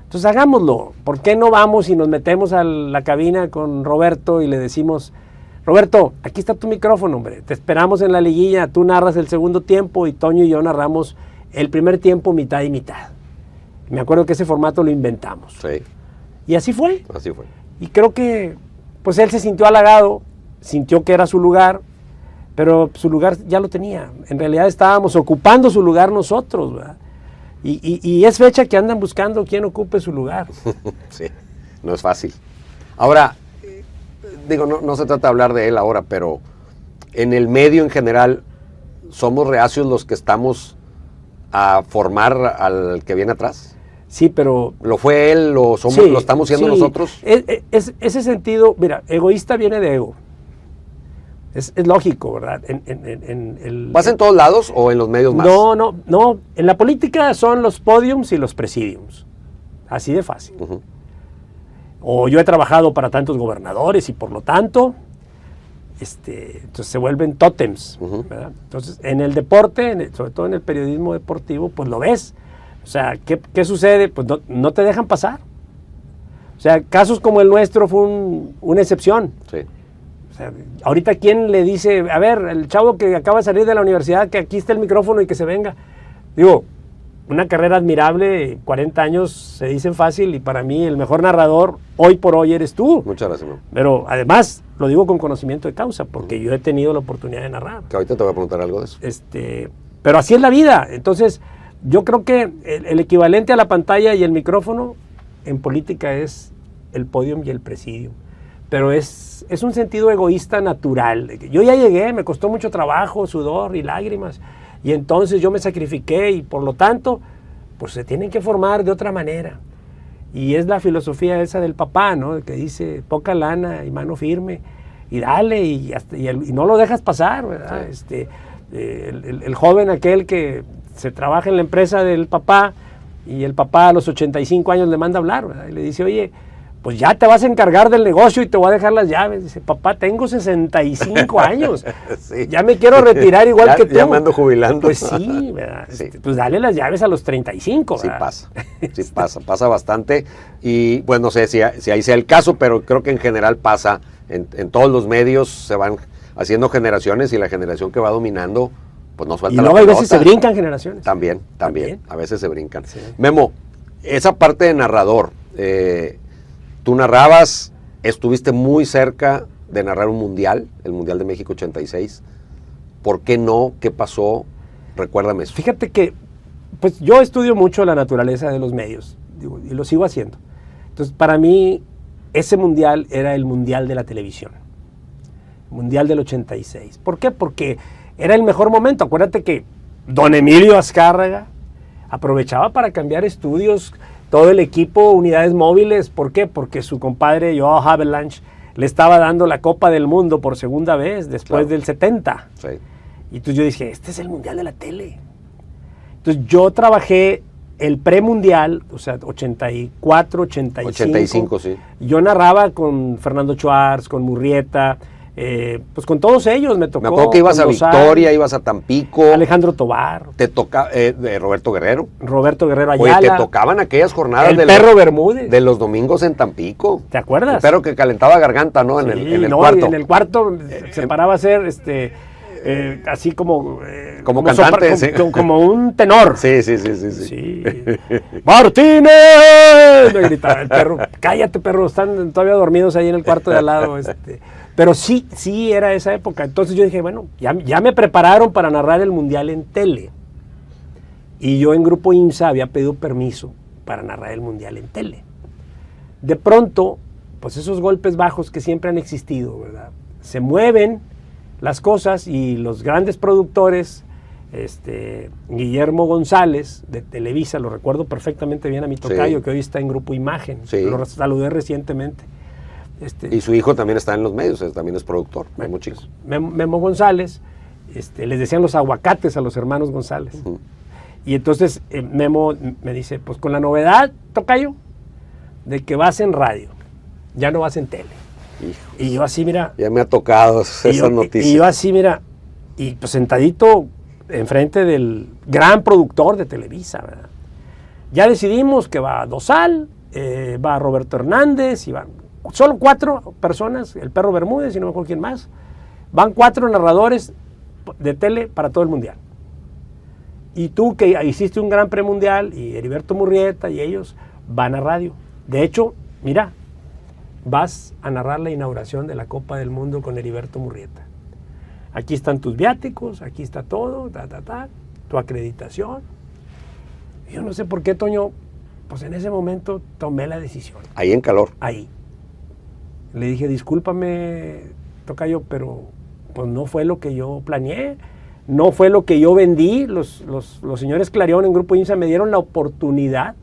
Entonces hagámoslo. ¿Por qué no vamos y nos metemos a la cabina con Roberto y le decimos, Roberto, aquí está tu micrófono, hombre, te esperamos en la liguilla, tú narras el segundo tiempo y Toño y yo narramos el primer tiempo mitad y mitad? Me acuerdo que ese formato lo inventamos. Sí, Y así fue. así fue. Y creo que pues él se sintió halagado, sintió que era su lugar, pero su lugar ya lo tenía. En realidad estábamos ocupando su lugar nosotros, ¿verdad? Y es fecha que andan buscando quién ocupe su lugar. Sí, no es fácil. Ahora, digo, no se trata de hablar de él ahora, pero en el medio en general, ¿somos reacios los que estamos a formar al que viene atrás? Sí, pero... ¿Lo fue él? ¿Lo estamos siendo nosotros? Ese sentido, mira, egoísta viene de ego. Es lógico, ¿verdad? ¿Vas en todos lados o en los medios más? No. En la política son los podiums y los presidiums. Así de fácil. Uh-huh. O yo he trabajado para tantos gobernadores y por lo tanto, entonces se vuelven tótems, Uh-huh. ¿verdad? Entonces, en el deporte, sobre todo en el periodismo deportivo, pues lo ves. O sea, ¿qué sucede? Pues no te dejan pasar. O sea, casos como el nuestro fue una excepción. Sí. sea, ahorita quién le dice, a ver, el chavo que acaba de salir de la universidad, que aquí está el micrófono y que se venga. Digo, una carrera admirable, 40 años se dicen fácil y para mí el mejor narrador hoy por hoy eres tú. Muchas gracias, Memo. Pero además lo digo con conocimiento de causa porque yo he tenido la oportunidad de narrar. Que ahorita te voy a preguntar algo de eso. Pero así es la vida. Entonces yo creo que el equivalente a la pantalla y el micrófono en política es el podium y el presidium. Pero es un sentido egoísta natural. Yo ya llegué, me costó mucho trabajo, sudor y lágrimas. Y entonces yo me sacrifiqué y por lo tanto, pues se tienen que formar de otra manera. Y es la filosofía esa del papá, ¿no? Que dice, poca lana y mano firme, y dale, y no lo dejas pasar, ¿verdad? Sí. El joven aquel que se trabaja en la empresa del papá, y el papá a los 85 años le manda a hablar, ¿verdad? Y le dice, oye, pues ya te vas a encargar del negocio y te voy a dejar las llaves. Dice, papá, tengo 65 años. Sí. Ya me quiero retirar igual que tú. Ya me ando jubilando. Pues sí, ¿verdad? Sí. Pues dale las llaves a los 35, ¿verdad? Sí pasa bastante. Y bueno, no sé si ahí sea el caso, pero creo que en general pasa. En todos los medios se van haciendo generaciones y la generación que va dominando, pues no suelta la pelota. Y luego a veces se brincan generaciones. También. A veces se brincan. Sí. Memo, esa parte de narrador, tú narrabas, estuviste muy cerca de narrar un mundial, el Mundial de México 86. ¿Por qué no? ¿Qué pasó? Recuérdame eso. Fíjate que, pues yo estudio mucho la naturaleza de los medios, digo, y lo sigo haciendo. Entonces, para mí, ese mundial era el mundial de la televisión. Mundial del 86. ¿Por qué? Porque era el mejor momento. Acuérdate que don Emilio Azcárraga aprovechaba para cambiar estudios, todo el equipo, unidades móviles. ¿Por qué? Porque su compadre Joao Havelange le estaba dando la Copa del Mundo por segunda vez después del 70. Sí. Y entonces yo dije, este es el mundial de la tele. Entonces yo trabajé el premundial, o sea, 84, 85. 85, sí. Yo narraba con Fernando Schwartz, con Murrieta, pues con todos ellos me tocó. Me acuerdo que ibas a Victoria, ibas a Tampico. Alejandro Tobar. Te toca de Roberto Guerrero. Roberto Guerrero Ayala. Oye, te tocaban aquellas jornadas el perro Bermúdez. De los domingos en Tampico. ¿Te acuerdas? El perro que calentaba garganta, ¿no? Sí, en el cuarto. En el cuarto se paraba a hacer así como cantante, como un tenor. Sí. ¡Martínez! Me gritaba el perro. Cállate, perro, están todavía dormidos ahí en el cuarto de al lado. Pero sí era esa época. Entonces yo dije, bueno, ya me prepararon para narrar el mundial en tele. Y yo en Grupo IMSA había pedido permiso para narrar el mundial en tele. De pronto, pues esos golpes bajos que siempre han existido, ¿verdad? Se mueven las cosas y los grandes productores, Guillermo González de Televisa, lo recuerdo perfectamente bien a mi tocayo, que hoy está en Grupo Imagen, lo saludé recientemente. Y su hijo también está en los medios, también es productor, Memo Chico. Memo González, les decían los aguacates a los hermanos González. Uh-huh. Y entonces Memo me dice, pues con la novedad, tocayo, de que vas en radio, ya no vas en tele. Hijos. Y yo así, mira. Ya me ha tocado esas noticias. Y yo así, mira, y pues sentadito enfrente del gran productor de Televisa, ¿verdad? Ya decidimos que va Dosal, va Roberto Hernández, y van solo 4 personas, el perro Bermúdez y no me acuerdo quién más. Van 4 narradores de tele para todo el mundial. Y tú que hiciste un gran premundial, y Heriberto Murrieta y ellos van a radio. De hecho, mira, vas a narrar la inauguración de la Copa del Mundo con Heriberto Murrieta. Aquí están tus viáticos, aquí está todo, tu acreditación. Yo no sé por qué, Toño, pues en ese momento tomé la decisión. Ahí en calor. Ahí. Le dije, discúlpame, tocayo, pero pues no fue lo que yo planeé, no fue lo que yo vendí. Los señores Clarion en Grupo IMSA me dieron la oportunidad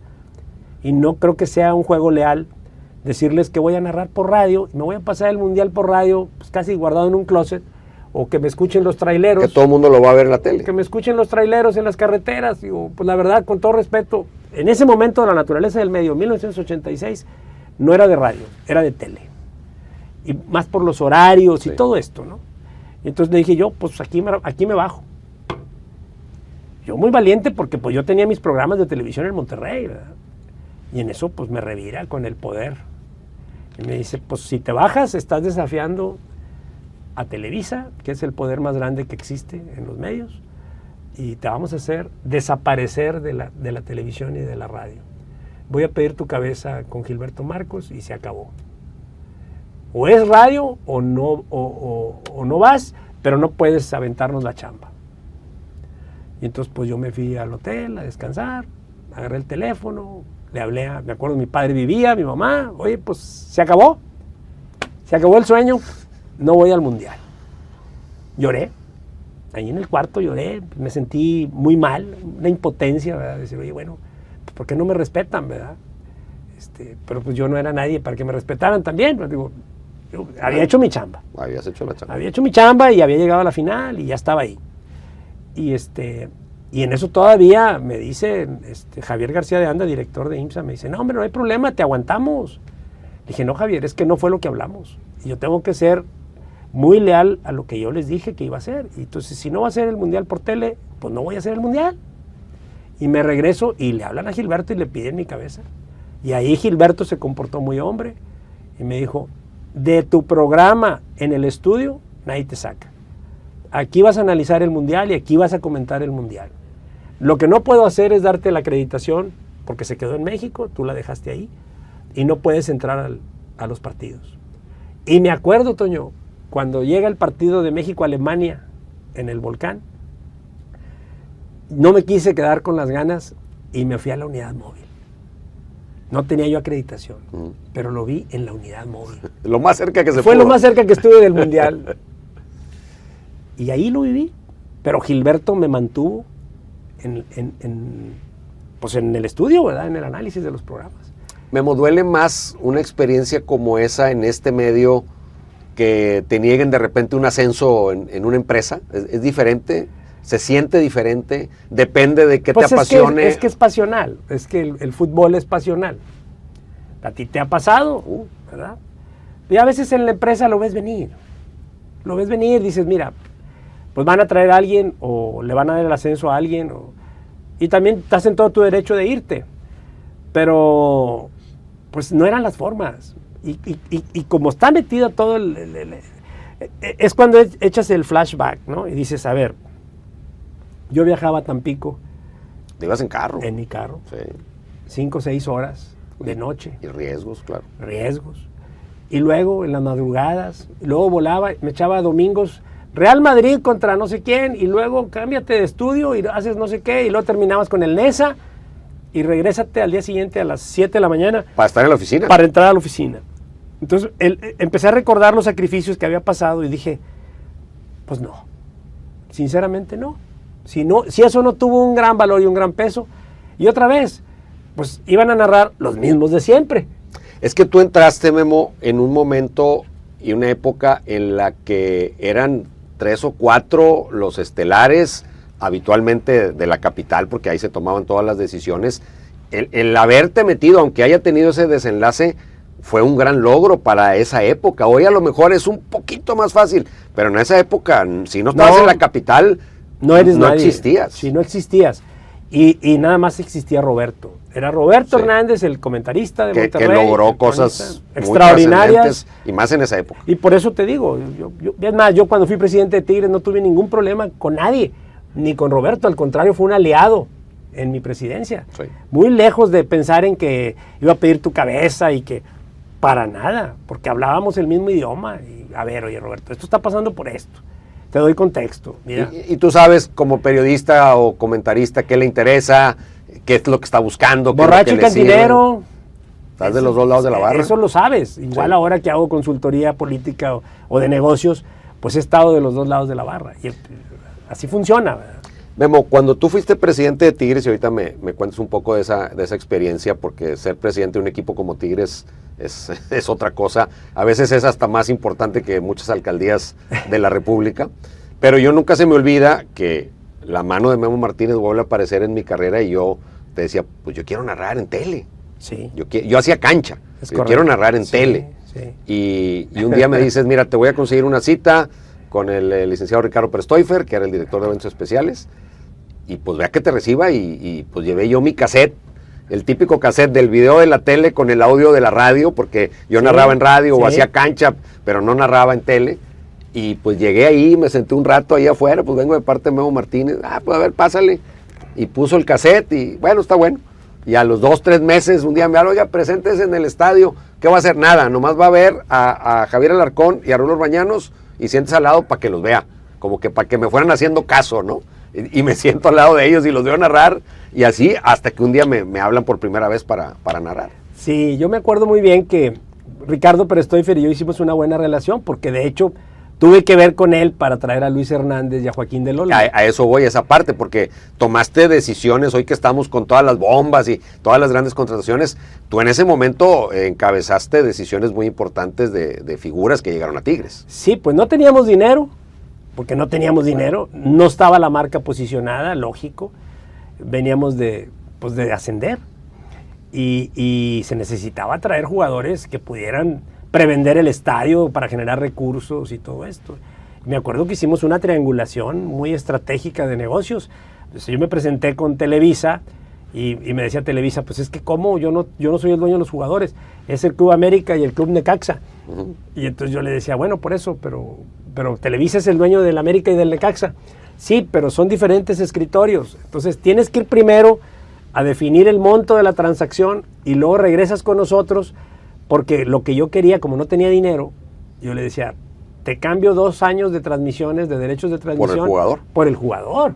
y no creo que sea un juego leal decirles que voy a narrar por radio, me voy a pasar el mundial por radio, pues casi guardado en un closet, o que me escuchen los traileros. Que todo el mundo lo va a ver en la tele. Que me escuchen los traileros en las carreteras. Digo, pues la verdad, con todo respeto, en ese momento la naturaleza del medio, 1986, no era de radio, era de tele. Y más por los horarios y todo esto, ¿no? Y entonces le dije yo, pues aquí me bajo. Yo muy valiente porque pues yo tenía mis programas de televisión en Monterrey, ¿verdad? Y en eso pues me revira con el poder. Y me dice, pues si te bajas estás desafiando a Televisa, que es el poder más grande que existe en los medios, y te vamos a hacer desaparecer de la televisión y de la radio. Voy a pedir tu cabeza con Gilberto Marcos y se acabó. O es radio o no vas, pero no puedes aventarnos la chamba. Y entonces pues yo me fui al hotel a descansar, agarré el teléfono, le hablé me acuerdo, mi padre vivía, mi mamá, oye, pues se acabó el sueño, no voy al mundial. Lloré, ahí en el cuarto lloré, me sentí muy mal, una impotencia, ¿verdad? Decir, oye, bueno, pues, ¿por qué no me respetan, verdad? Pero pues yo no era nadie para que me respetaran también, pues, digo, yo había hecho mi chamba. Habías hecho la chamba. Había hecho mi chamba y había llegado a la final y ya estaba ahí. Y en eso todavía me dice Javier García de Anda, director de IMSA, me dice, no, hombre, no hay problema, te aguantamos. Le dije, no, Javier, es que no fue lo que hablamos. Y yo tengo que ser muy leal a lo que yo les dije que iba a hacer. Y entonces, si no va a ser el mundial por tele, pues no voy a hacer el mundial. Y me regreso y le hablan a Gilberto y le piden mi cabeza. Y ahí Gilberto se comportó muy hombre y me dijo, de tu programa en el estudio, nadie te saca. Aquí vas a analizar el mundial y aquí vas a comentar el mundial. Lo que no puedo hacer es darte la acreditación porque se quedó en México, tú la dejaste ahí y no puedes entrar a los partidos. Y me acuerdo, Toño, cuando llega el partido de México-Alemania en el Volcán, no me quise quedar con las ganas y me fui a la unidad móvil. No tenía yo acreditación, pero lo vi en la unidad móvil. Lo más cerca que se Fue pudo. lo más cerca que estuve del mundial. Y ahí lo viví. Pero Gilberto me mantuvo pues en el estudio, ¿verdad? En el análisis de los programas. Memo, duele más una experiencia como esa en este medio que te nieguen de repente un ascenso en una empresa. ¿Es diferente? ¿Se siente diferente? ¿Depende de qué pues te apasione? Es que es pasional. Es que el fútbol es pasional. ¿A ti te ha pasado? ¿Verdad? Y a veces en la empresa lo ves venir. Lo ves venir, dices, mira, pues van a traer a alguien o le van a dar el ascenso a alguien y también estás en todo tu derecho de irte. Pero pues no eran las formas. Y como está metido todo es cuando echas el flashback, ¿no? Y dices, a ver, yo viajaba a Tampico. ¿Te ibas en carro? En mi carro. Sí. 5 o 6 horas de noche. Y riesgos, claro. Riesgos. Y luego en las madrugadas, y luego volaba, me echaba domingos, Real Madrid contra no sé quién, y luego cámbiate de estudio y haces no sé qué, y luego terminabas con el NESA, y regrésate al día siguiente a las 7 de la mañana. Para estar en la oficina. Para entrar a la oficina. Entonces empecé a recordar los sacrificios que había pasado y dije, pues no, sinceramente no. Si eso no tuvo un gran valor y un gran peso, y otra vez, pues iban a narrar los mismos de siempre. Es que tú entraste, Memo, en un momento y una época en la que eran 3 o 4 los estelares habitualmente de la capital, porque ahí se tomaban todas las decisiones. El haberte metido, aunque haya tenido ese desenlace, fue un gran logro para esa época. Hoy a lo mejor es un poquito más fácil, pero en esa época, si no estabas en la capital, no existías. Sí, no existías. Y nada más existía Roberto. Era Roberto Hernández, el comentarista de Monterrey. Que logró cosas extraordinarias. Y más en esa época. Y por eso te digo, es más, yo cuando fui presidente de Tigres no tuve ningún problema con nadie, ni con Roberto. Al contrario, fue un aliado en mi presidencia. Sí. Muy lejos de pensar en que iba a pedir tu cabeza y que... Para nada, porque hablábamos el mismo idioma. Y, a ver, oye, Roberto, esto está pasando por esto. Te doy contexto. Mira. Y tú sabes, como periodista o comentarista, qué le interesa, qué es lo que está buscando. Borracho y cantinero. Estás de los dos lados de la barra. Eso lo sabes. Igual ahora que hago consultoría política o de negocios, pues he estado de los dos lados de la barra. Y así funciona, ¿verdad? Memo, cuando tú fuiste presidente de Tigres, y ahorita me cuentas un poco de esa experiencia, porque ser presidente de un equipo como Tigres es otra cosa. A veces es hasta más importante que muchas alcaldías de la República. Pero yo nunca se me olvida que la mano de Memo Martínez vuelve a aparecer en mi carrera y yo te decía, pues yo quiero narrar en tele. Sí. Yo hacía cancha, yo quiero narrar en tele. Sí. Y un día me dices, mira, te voy a conseguir una cita con el licenciado Ricardo Prestoifer, que era el director de eventos especiales, y pues vea que te reciba, y pues llevé yo mi cassette, el típico cassette del video de la tele con el audio de la radio, porque yo narraba en radio o hacía cancha, pero no narraba en tele, Y pues llegué ahí, me senté un rato ahí afuera, pues vengo de parte de Memo Martínez. Pues a ver, pásale. Y puso el cassette y bueno, está bueno. Y a los 2, 3 meses, un día me habla, oiga, preséntese en el estadio. ¿Qué va a hacer? Nada, nomás va a ver a Javier Alarcón y a Raúl Orbañanos y siéntese al lado para que los vea. Como que para que me fueran haciendo caso, ¿no? Y me siento al lado de ellos y los veo narrar. Y así hasta que un día me hablan por primera vez para narrar. Sí, yo me acuerdo muy bien que Ricardo Perestoifer y yo hicimos una buena relación, porque de hecho tuve que ver con él para traer a Luis Hernández y a Joaquín del Olmo. A eso voy, a esa parte, porque tomaste decisiones, hoy que estamos con todas las bombas y todas las grandes contrataciones, tú en ese momento encabezaste decisiones muy importantes de figuras que llegaron a Tigres. Sí, pues no teníamos dinero, porque no teníamos dinero, no estaba la marca posicionada, lógico, veníamos de ascender y se necesitaba traer jugadores que pudieran prevender el estadio para generar recursos y todo esto. Me acuerdo que hicimos una triangulación muy estratégica de negocios. Entonces, yo me presenté con Televisa y me decía Televisa, pues es que ¿cómo? Yo no soy el dueño de los jugadores, es el Club América y el Club Necaxa. Y entonces yo le decía, bueno, por eso, pero Televisa es el dueño del América y del Necaxa. Sí, pero son diferentes escritorios. Entonces tienes que ir primero a definir el monto de la transacción y luego regresas con nosotros, porque lo que yo quería, como no tenía dinero, yo le decía, te cambio 2 años de transmisiones, de derechos de transmisión. ¿Por el jugador? Por el jugador.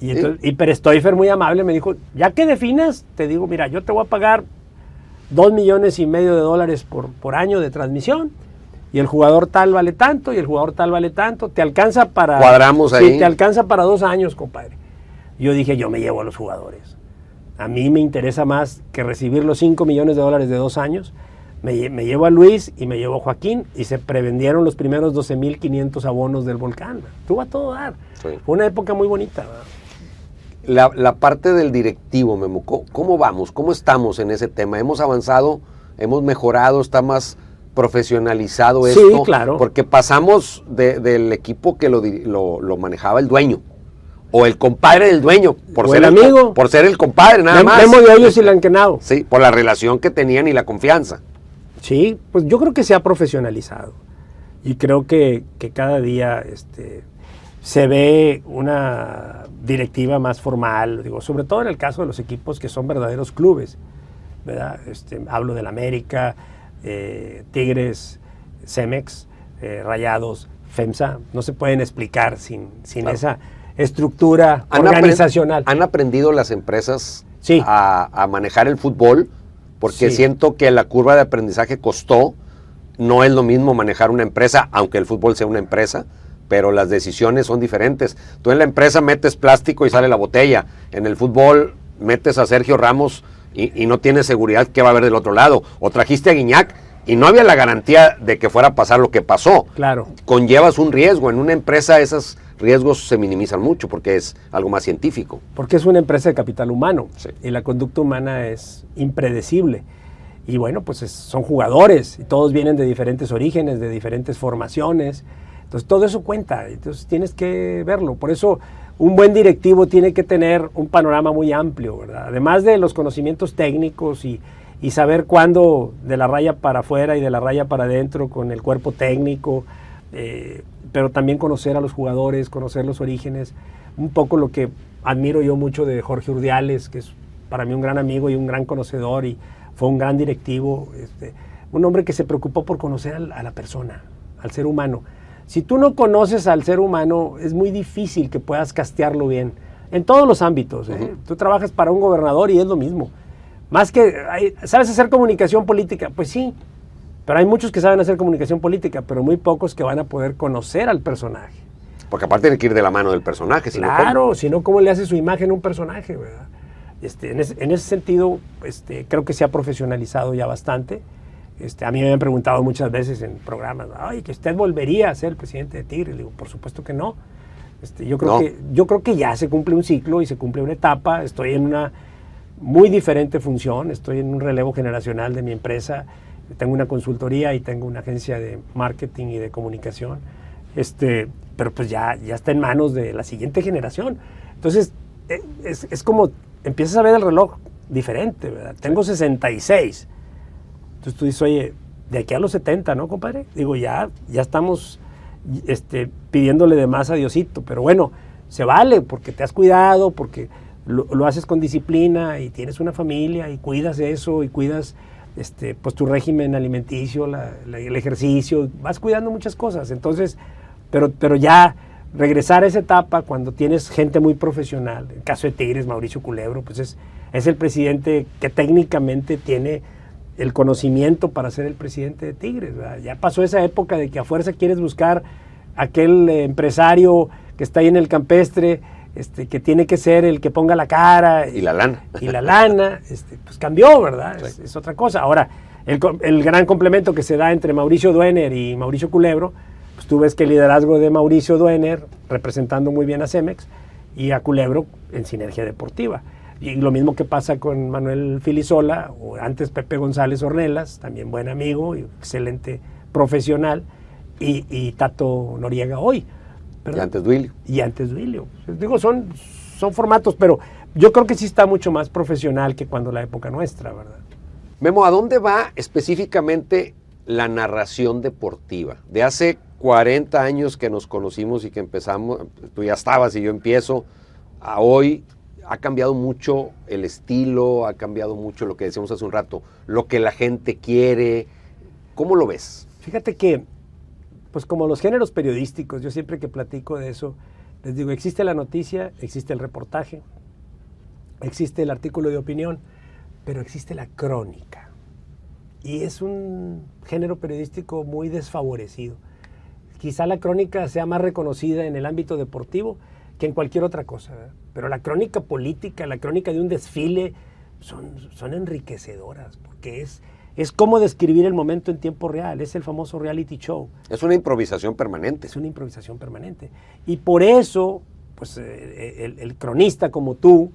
Y, entonces, y Perestoifer muy amable me dijo, ya que definas, te digo, mira, yo te voy a pagar $2,5 millones por año de transmisión, y el jugador tal vale tanto, y el jugador tal vale tanto, te alcanza para... Cuadramos ahí. Sí, te alcanza para 2 años, compadre. Yo dije, yo me llevo a los jugadores. A mí me interesa más que recibir los $5 millones de 2 años. Me llevo a Luis y me llevo a Joaquín, y se prevendieron los primeros 12,500 abonos del Volcán. Tuvo a todo dar. Sí. Fue una época muy bonita, ¿verdad? La parte del directivo, Memo, ¿cómo vamos? ¿Cómo estamos en ese tema? ¿Hemos avanzado? ¿Hemos mejorado? ¿Está más profesionalizado esto? Sí, claro. Porque pasamos del equipo que lo manejaba el dueño, o el compadre del dueño, por ser el amigo, por ser el compadre, nada más. Memo de Hoyos y Lankenau. Sí, por la relación que tenían y la confianza. Sí, pues yo creo que se ha profesionalizado, y creo que cada día se ve una directiva más formal, digo, sobre todo en el caso de los equipos que son verdaderos clubes, ¿verdad? Hablo del América, Tigres, Cemex, Rayados, FEMSA, no se pueden explicar sin claro. Esa estructura organizacional. ¿Han aprendido las empresas sí. a manejar el fútbol? Porque sí. Siento que la curva de aprendizaje costó. No es lo mismo manejar una empresa, aunque el fútbol sea una empresa, pero las decisiones son diferentes. Tú en la empresa metes plástico y sale la botella. En el fútbol metes a Sergio Ramos y no tienes seguridad que va a haber del otro lado. O trajiste a Guiñac y no había la garantía de que fuera a pasar lo que pasó. Claro. Conllevas un riesgo. En una empresa esos riesgos se minimizan mucho porque es algo más científico. Porque es una empresa de capital humano, sí. Y la conducta humana es impredecible. Y bueno, pues son jugadores y todos vienen de diferentes orígenes, de diferentes formaciones. Entonces todo eso cuenta, entonces tienes que verlo. Por eso un buen directivo tiene que tener un panorama muy amplio, ¿verdad? Además de los conocimientos técnicos y saber cuándo de la raya para afuera y de la raya para adentro con el cuerpo técnico, pero también conocer a los jugadores, conocer los orígenes. Un poco lo que admiro yo mucho de Jorge Urdiales, que es para mí un gran amigo y un gran conocedor, y fue un gran directivo, un hombre que se preocupó por conocer a la persona, al ser humano. Si tú no conoces al ser humano, es muy difícil que puedas castearlo bien, en todos los ámbitos. Uh-huh. Tú trabajas para un gobernador y es lo mismo. Más que, ¿sabes hacer comunicación política? Pues sí, pero hay muchos que saben hacer comunicación política, pero muy pocos que van a poder conocer al personaje. Porque aparte tiene que ir de la mano del personaje. Claro, si no, ¿cómo le hace su imagen a un personaje, verdad? En ese sentido, creo que se ha profesionalizado ya bastante. A mí me han preguntado muchas veces en programas, ay, que usted volvería a ser el presidente de Tigres. Le digo, por supuesto que no. Yo creo que ya se cumple un ciclo y se cumple una etapa. Estoy en una muy diferente función, estoy en un relevo generacional de mi empresa. Tengo una consultoría y tengo una agencia de marketing y de comunicación. Pero pues ya está en manos de la siguiente generación. Entonces, es como empiezas a ver el reloj diferente, ¿verdad? Tengo 66. Entonces tú dices, oye, de aquí a los 70, ¿no, compadre? Digo, ya estamos pidiéndole de más a Diosito. Pero bueno, se vale porque te has cuidado, porque lo haces con disciplina y tienes una familia y cuidas eso y cuidas pues tu régimen alimenticio, el ejercicio, vas cuidando muchas cosas. Entonces, pero ya regresar a esa etapa cuando tienes gente muy profesional, en el caso de Tigres, Mauricio Culebro, pues es el presidente que técnicamente tiene el conocimiento para ser el presidente de Tigres, ¿verdad? Ya pasó esa época de que a fuerza quieres buscar aquel empresario que está ahí en el campestre, que tiene que ser el que ponga la cara. Y la lana. Y la lana, pues cambió, ¿verdad? Sí. Es otra cosa. Ahora, el gran complemento que se da entre Mauricio Dueñer y Mauricio Culebro, pues tú ves que el liderazgo de Mauricio Dueñer, representando muy bien a Cemex, y a Culebro en sinergia deportiva. Y lo mismo que pasa con Manuel Filisola, o antes Pepe González Ornelas, también buen amigo y excelente profesional, y Tato Noriega hoy. ¿verdad? Y antes Duilio. Digo, son formatos, pero yo creo que sí está mucho más profesional que cuando la época nuestra, ¿verdad? Memo, ¿a dónde va específicamente la narración deportiva? De hace 40 años que nos conocimos y que empezamos, tú ya estabas y yo empiezo, a hoy ha cambiado mucho el estilo, ha cambiado mucho lo que decíamos hace un rato, lo que la gente quiere. ¿Cómo lo ves? Fíjate que, pues como los géneros periodísticos, yo siempre que platico de eso, les digo, existe la noticia, existe el reportaje, existe el artículo de opinión, pero existe la crónica. Y es un género periodístico muy desfavorecido. Quizá la crónica sea más reconocida en el ámbito deportivo que en cualquier otra cosa, ¿verdad? Pero la crónica política, la crónica de un desfile, son enriquecedoras, porque es como describir el momento en tiempo real, es el famoso reality show. Es una improvisación permanente. Es una improvisación permanente. Y por eso, pues el cronista como tú,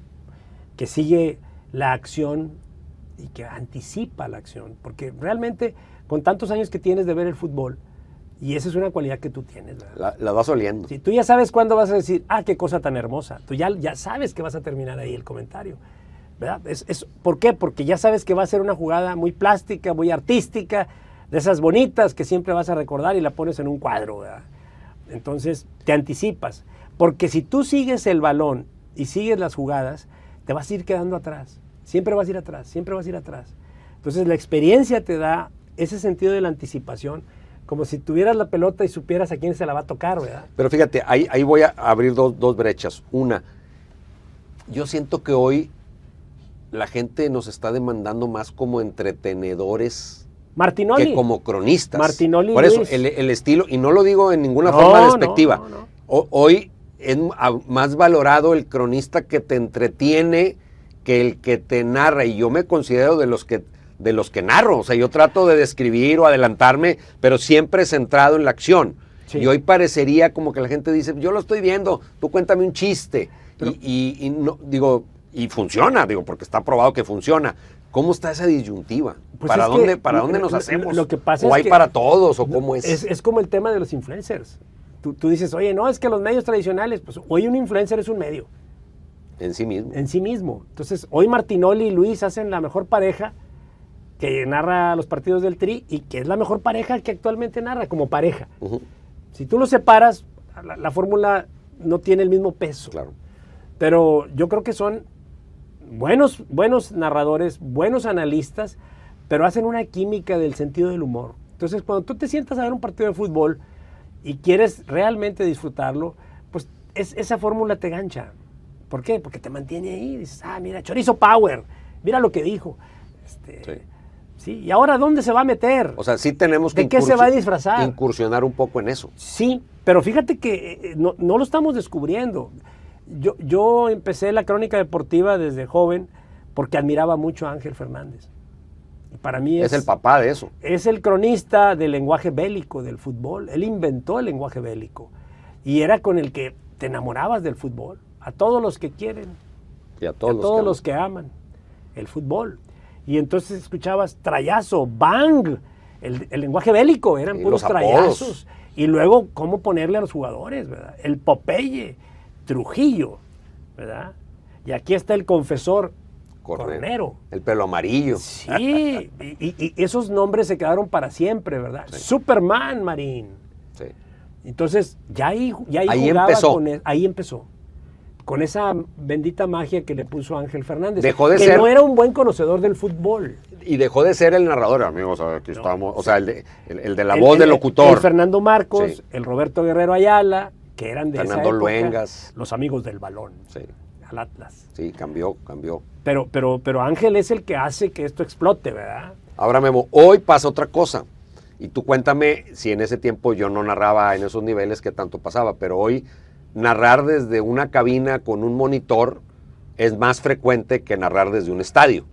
que sigue la acción y que anticipa la acción, porque realmente con tantos años que tienes de ver el fútbol, y esa es una cualidad que tú tienes, ¿verdad? La vas oliendo. Sí, tú ya sabes cuándo vas a decir, qué cosa tan hermosa. Tú ya sabes que vas a terminar ahí el comentario, ¿verdad? ¿Por qué? Porque ya sabes que va a ser una jugada muy plástica, muy artística, de esas bonitas que siempre vas a recordar y la pones en un cuadro, ¿verdad? Entonces te anticipas, porque si tú sigues el balón y sigues las jugadas, te vas a ir quedando atrás. Siempre vas a ir atrás, siempre vas a ir atrás. Entonces la experiencia te da ese sentido de la anticipación, como si tuvieras la pelota y supieras a quién se la va a tocar, ¿verdad? Pero fíjate, ahí voy a abrir dos brechas. Una, yo siento que hoy la gente nos está demandando más como entretenedores Martinoli, que como cronistas. Martinoli, por eso, Luis. el estilo, y no lo digo en ninguna forma despectiva. No. Hoy es más valorado el cronista que te entretiene que el que te narra, y yo me considero de los que narro. O sea, yo trato de describir o adelantarme, pero siempre centrado en la acción. Sí. Y hoy parecería como que la gente dice, yo lo estoy viendo, tú cuéntame un chiste. Pero, y funciona, porque está probado que funciona. ¿Cómo está esa disyuntiva? Pues ¿Para dónde nos hacemos? Lo que pasa ¿O es hay que para todos? ¿O cómo es? Es como el tema de los influencers. Tú dices, oye, no, es que los medios tradicionales, pues hoy un influencer es un medio. En sí mismo. En sí mismo. Entonces, hoy Martinoli y Luis hacen la mejor pareja que narra los partidos del Tri y que es la mejor pareja que actualmente narra como pareja. Uh-huh. Si tú los separas, la fórmula no tiene el mismo peso. Claro. Pero yo creo que son buenos narradores, buenos analistas, pero hacen una química del sentido del humor. Entonces, cuando tú te sientas a ver un partido de fútbol y quieres realmente disfrutarlo, pues esa fórmula te gancha. ¿Por qué? Porque te mantiene ahí. Dices, mira, Chorizo Power, mira lo que dijo. Sí. ¿Y ahora dónde se va a meter? O sea, sí tenemos que ¿De qué se va a disfrazar? Incursionar un poco en eso. Sí, pero fíjate que no lo estamos descubriendo. Yo empecé la crónica deportiva desde joven porque admiraba mucho a Ángel Fernández. Y para mí es el papá de eso. Es el cronista del lenguaje bélico del fútbol. Él inventó el lenguaje bélico. Y era con el que te enamorabas del fútbol. A todos los que quieren. Y a todos los que aman el fútbol. Y entonces escuchabas trayazo, bang, el lenguaje bélico, eran puros trayazos. Y luego, cómo ponerle a los jugadores, ¿verdad? El Popeye, Trujillo, ¿verdad? Y aquí está el confesor, Cornero. El pelo amarillo. Sí, y esos nombres se quedaron para siempre, ¿verdad? Sí. Superman, Marín. Sí. Entonces, ahí Ahí jugaba empezó. ahí empezó. Con esa bendita magia que le puso Ángel Fernández. Dejó de que ser- no era un buen conocedor del fútbol. Y dejó de ser el narrador, amigos, aquí estamos, o sea, el de la voz del El locutor. Fernando Marcos, Sí. el Roberto Guerrero Ayala, que eran de Fernando esa época, Luengas. los amigos del balón, Sí, al Atlas. sí, cambió. Pero Ángel es el que hace que esto explote, ¿verdad? Ahora, Memo, hoy pasa otra cosa. Y tú cuéntame si en ese tiempo yo no narraba en esos niveles que tanto pasaba, pero hoy narrar desde una cabina con un monitor es más frecuente que narrar desde un estadio.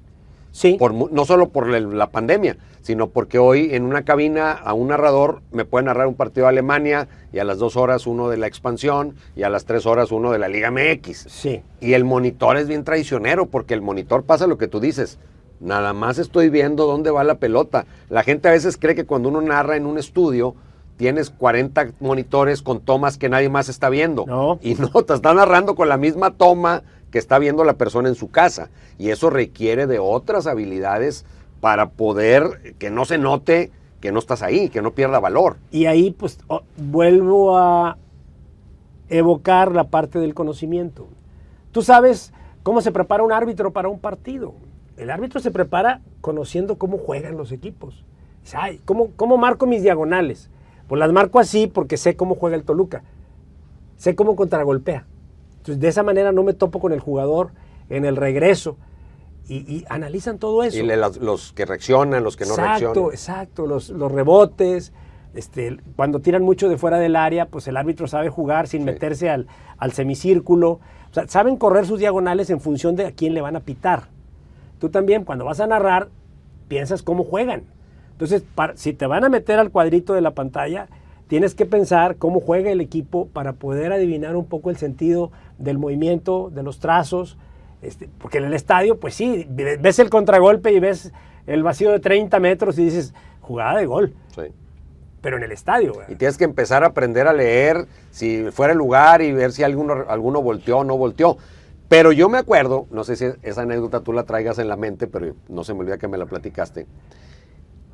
Sí. No solo por la pandemia, sino porque hoy en una cabina a un narrador me puede narrar un partido de Alemania y a las 2 horas uno de la expansión y a las 3 horas uno de la Liga MX. Sí. Y el monitor es bien traicionero porque el monitor pasa lo que tú dices. Nada más estoy viendo dónde va la pelota. La gente a veces cree que cuando uno narra en un estudio tienes 40 monitores con tomas que nadie más está viendo. No. Y no, te está narrando con la misma toma que está viendo la persona en su casa. Y eso requiere de otras habilidades para poder que no se note que no estás ahí, que no pierda valor. Y ahí pues vuelvo a evocar la parte del conocimiento. Tú sabes cómo se prepara un árbitro para un partido. El árbitro se prepara conociendo cómo juegan los equipos. Ay, ¿cómo marco mis diagonales? Pues las marco así porque sé cómo juega el Toluca. Sé cómo contragolpea. Entonces, de esa manera no me topo con el jugador en el regreso. Y analizan todo eso. Y los que reaccionan, los que no reaccionan. Exacto. Los rebotes. Cuando tiran mucho de fuera del área, pues el árbitro sabe jugar sin meterse al semicírculo. O sea, saben correr sus diagonales en función de a quién le van a pitar. Tú también, cuando vas a narrar, piensas cómo juegan. Entonces, si te van a meter al cuadrito de la pantalla, tienes que pensar cómo juega el equipo para poder adivinar un poco el sentido del movimiento, de los trazos. Porque en el estadio, pues sí, ves el contragolpe y ves el vacío de 30 metros y dices, jugada de gol. Sí. Pero en el estadio. Y tienes que empezar a aprender a leer si fuera el lugar y ver si alguno volteó o no volteó. Pero yo me acuerdo, no sé si esa anécdota tú la traigas en la mente, pero no se me olvida que me la platicaste,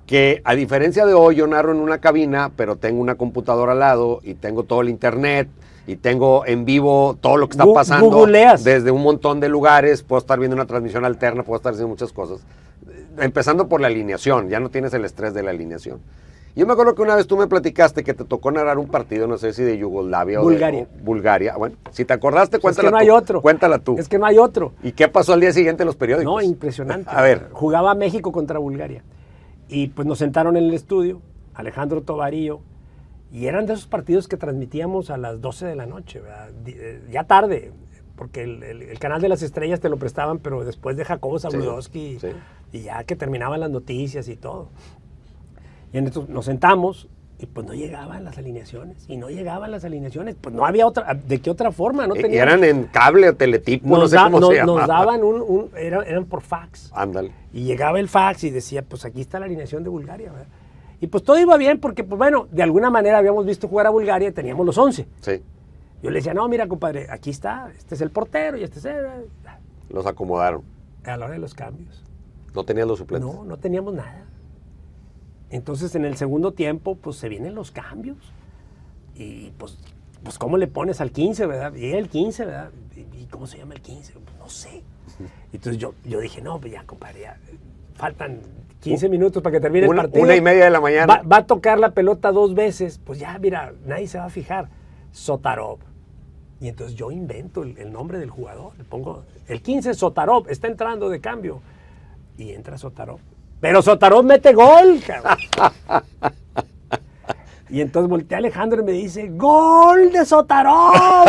que a diferencia de hoy yo narro en una cabina, pero tengo una computadora al lado y tengo todo el internet y tengo en vivo todo lo que está pasando googleas. Desde un montón de lugares, puedo estar viendo una transmisión alterna, puedo estar haciendo muchas cosas. Empezando por la alineación, ya no tienes el estrés de la alineación. Yo me acuerdo que una vez tú me platicaste que te tocó narrar un partido, no sé si de Yugoslavia Bulgaria. o Bulgaria. Bueno, si te acordaste, cuéntala Es que no hay tú. otro. Cuéntala tú. Es que no hay otro. ¿Y qué pasó al día siguiente en los periódicos? No, impresionante. A ver. Jugaba México contra Bulgaria. Y pues nos sentaron en el estudio, Alejandro Tovar y yo, y eran de esos partidos que transmitíamos a las 12 de la noche, ¿verdad? Ya tarde, porque el canal de las estrellas te lo prestaban, pero después de Jacobo Zabludowski, sí. y ya que terminaban las noticias y todo. Y entonces nos sentamos y pues no llegaban las alineaciones, pues no había otra, ¿de qué otra forma? No teníamos, eran en cable o teletipo, no sé cómo se llamaba. Nos daban eran por fax. Ándale. Y llegaba el fax y decía, pues aquí está la alineación de Bulgaria, ¿verdad? Y pues todo iba bien porque, pues bueno, de alguna manera habíamos visto jugar a Bulgaria y teníamos los 11. Sí. Yo le decía, no, mira, compadre, aquí está, este es el portero y este es el... Los acomodaron. A la hora de los cambios. ¿No tenían los suplentes? No teníamos nada. Entonces, en el segundo tiempo, pues se vienen los cambios. Y pues ¿cómo le pones al 15, verdad? Y el 15, ¿verdad? ¿Y cómo se llama el 15? Pues no sé. Entonces yo dije, no, pues ya, compadre, ya, faltan 15 minutos para que termine el partido. 1:30 de la mañana. Va a tocar la pelota 2 veces. Pues ya, mira, nadie se va a fijar. Sotarov. Y entonces yo invento el nombre del jugador. Le pongo el 15, Sotarov, está entrando de cambio. Y entra Sotarov. Pero Sotarov mete gol, cabrón. Y entonces voltea Alejandro y me dice, ¡gol de Sotarov!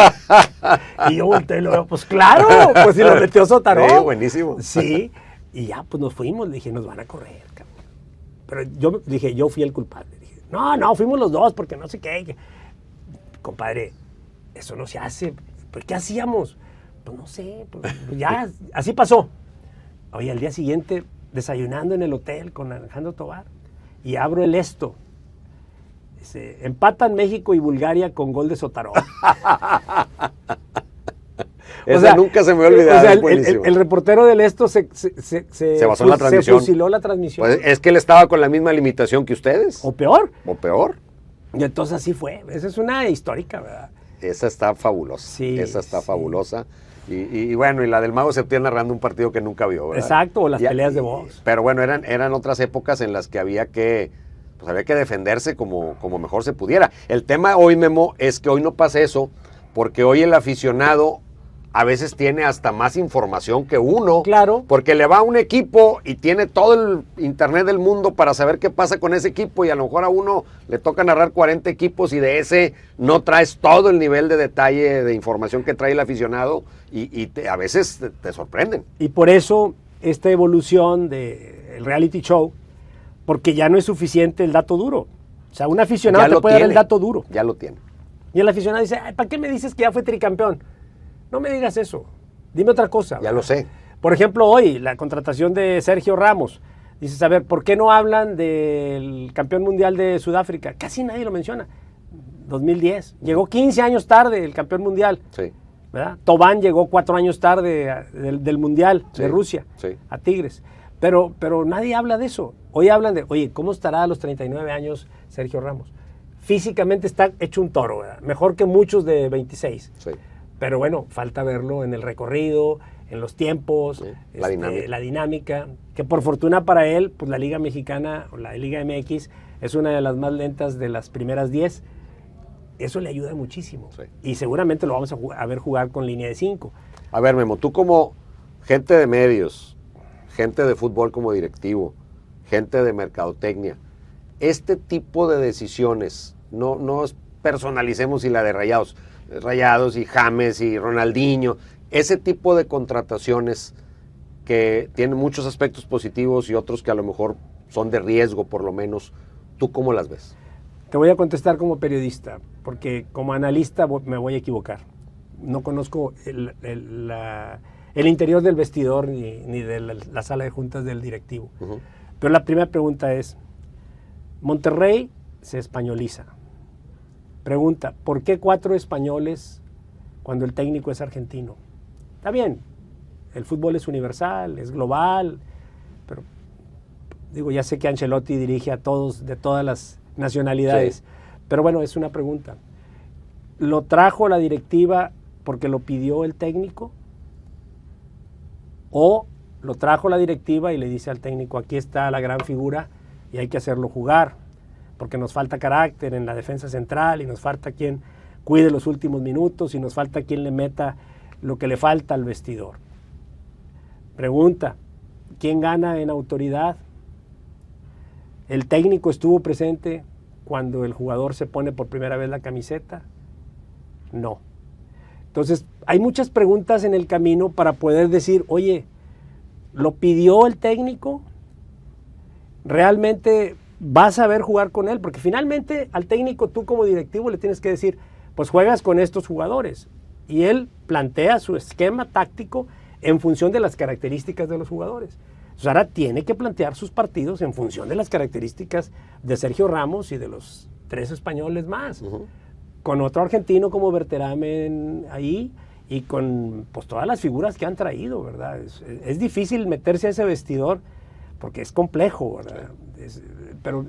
Y yo volteé y lo veo, pues claro, pues si lo metió Sotarov. Sí, buenísimo. Sí, y ya pues nos fuimos, le dije, nos van a correr, cabrón. Pero yo dije, yo fui el culpable. Dije, no, fuimos los dos, porque no sé qué. Compadre, eso no se hace. ¿Pero qué hacíamos? Pues no sé, pues ya, así pasó. Oye, al día siguiente, desayunando en el hotel con Alejandro Tovar, y abro el esto. Dice, empatan México y Bulgaria con gol de Sotarov. Esa nunca se me olvidó. O sea, el reportero del esto se basó en la transmisión. Se fusiló la transmisión. Pues es que él estaba con la misma limitación que ustedes. O peor. O peor. Y entonces así fue. Esa es una histórica, ¿verdad? Esa está fabulosa. Sí, esa está sí. fabulosa. Y bueno, y la del Mago Septién narrando un partido que nunca vio, ¿verdad? Exacto, o las peleas de box. Pero bueno, eran otras épocas en las que había que defenderse como mejor se pudiera. El tema hoy, Memo, es que hoy no pasa eso, porque hoy el aficionado a veces tiene hasta más información que uno. Claro. Porque le va a un equipo y tiene todo el internet del mundo para saber qué pasa con ese equipo, y a lo mejor a uno le toca narrar 40 equipos y de ese no traes todo el nivel de detalle de información que trae el aficionado, y a veces te sorprenden. Y por eso esta evolución del reality show, porque ya no es suficiente el dato duro. O sea, un aficionado te puede dar el dato duro. Ya lo tiene. Y el aficionado dice, ay, ¿para qué me dices que ya fue tricampeón? No me digas eso. Dime otra cosa. Ya lo sé. Por ejemplo, hoy, la contratación de Sergio Ramos. Dices, a ver, ¿por qué no hablan del campeón mundial de Sudáfrica? Casi nadie lo menciona. 2010. Llegó 15 años tarde el campeón mundial. Sí. ¿Verdad? Tobán llegó 4 años tarde del mundial de Rusia a Tigres. Pero nadie habla de eso. Hoy hablan de, oye, ¿cómo estará a los 39 años Sergio Ramos? Físicamente está hecho un toro, ¿verdad? Mejor que muchos de 26. Sí. Pero bueno, falta verlo en el recorrido, en los tiempos, sí, la dinámica, que por fortuna para él, pues la Liga Mexicana o la Liga MX es una de las más lentas de las primeras 10. Eso le ayuda muchísimo. Sí. Y seguramente lo vamos a ver jugar con línea de 5. A ver, Memo, tú como gente de medios, gente de fútbol como directivo, gente de mercadotecnia, este tipo de decisiones, no personalicemos y la de Rayados y James y Ronaldinho, ese tipo de contrataciones que tienen muchos aspectos positivos y otros que a lo mejor son de riesgo, por lo menos, ¿tú cómo las ves? Te voy a contestar como periodista, porque como analista me voy a equivocar. No conozco el interior del vestidor ni de la sala de juntas del directivo. Uh-huh. Pero la primera pregunta es, Monterrey se españoliza. Pregunta, ¿por qué 4 españoles cuando el técnico es argentino? Está bien, el fútbol es universal, es global, pero digo, ya sé que Ancelotti dirige a todos, de todas las nacionalidades, sí. Pero bueno, es una pregunta. ¿Lo trajo la directiva porque lo pidió el técnico? ¿O lo trajo la directiva y le dice al técnico, aquí está la gran figura y hay que hacerlo jugar? Porque nos falta carácter en la defensa central y nos falta quien cuide los últimos minutos y nos falta quien le meta lo que le falta al vestidor. Pregunta, ¿quién gana en autoridad? ¿El técnico estuvo presente cuando el jugador se pone por primera vez la camiseta? No. Entonces, hay muchas preguntas en el camino para poder decir, oye, ¿lo pidió el técnico? ¿Realmente vas a ver jugar con él? Porque finalmente al técnico tú como directivo le tienes que decir, pues juegas con estos jugadores. Y él plantea su esquema táctico en función de las características de los jugadores. Entonces ahora tiene que plantear sus partidos en función de las características de Sergio Ramos y de los 3 españoles más. Uh-huh. Con otro argentino como Berterame ahí y con pues todas las figuras que han traído, ¿verdad? Es difícil meterse a ese vestidor porque es complejo, ¿verdad? Sí. Pero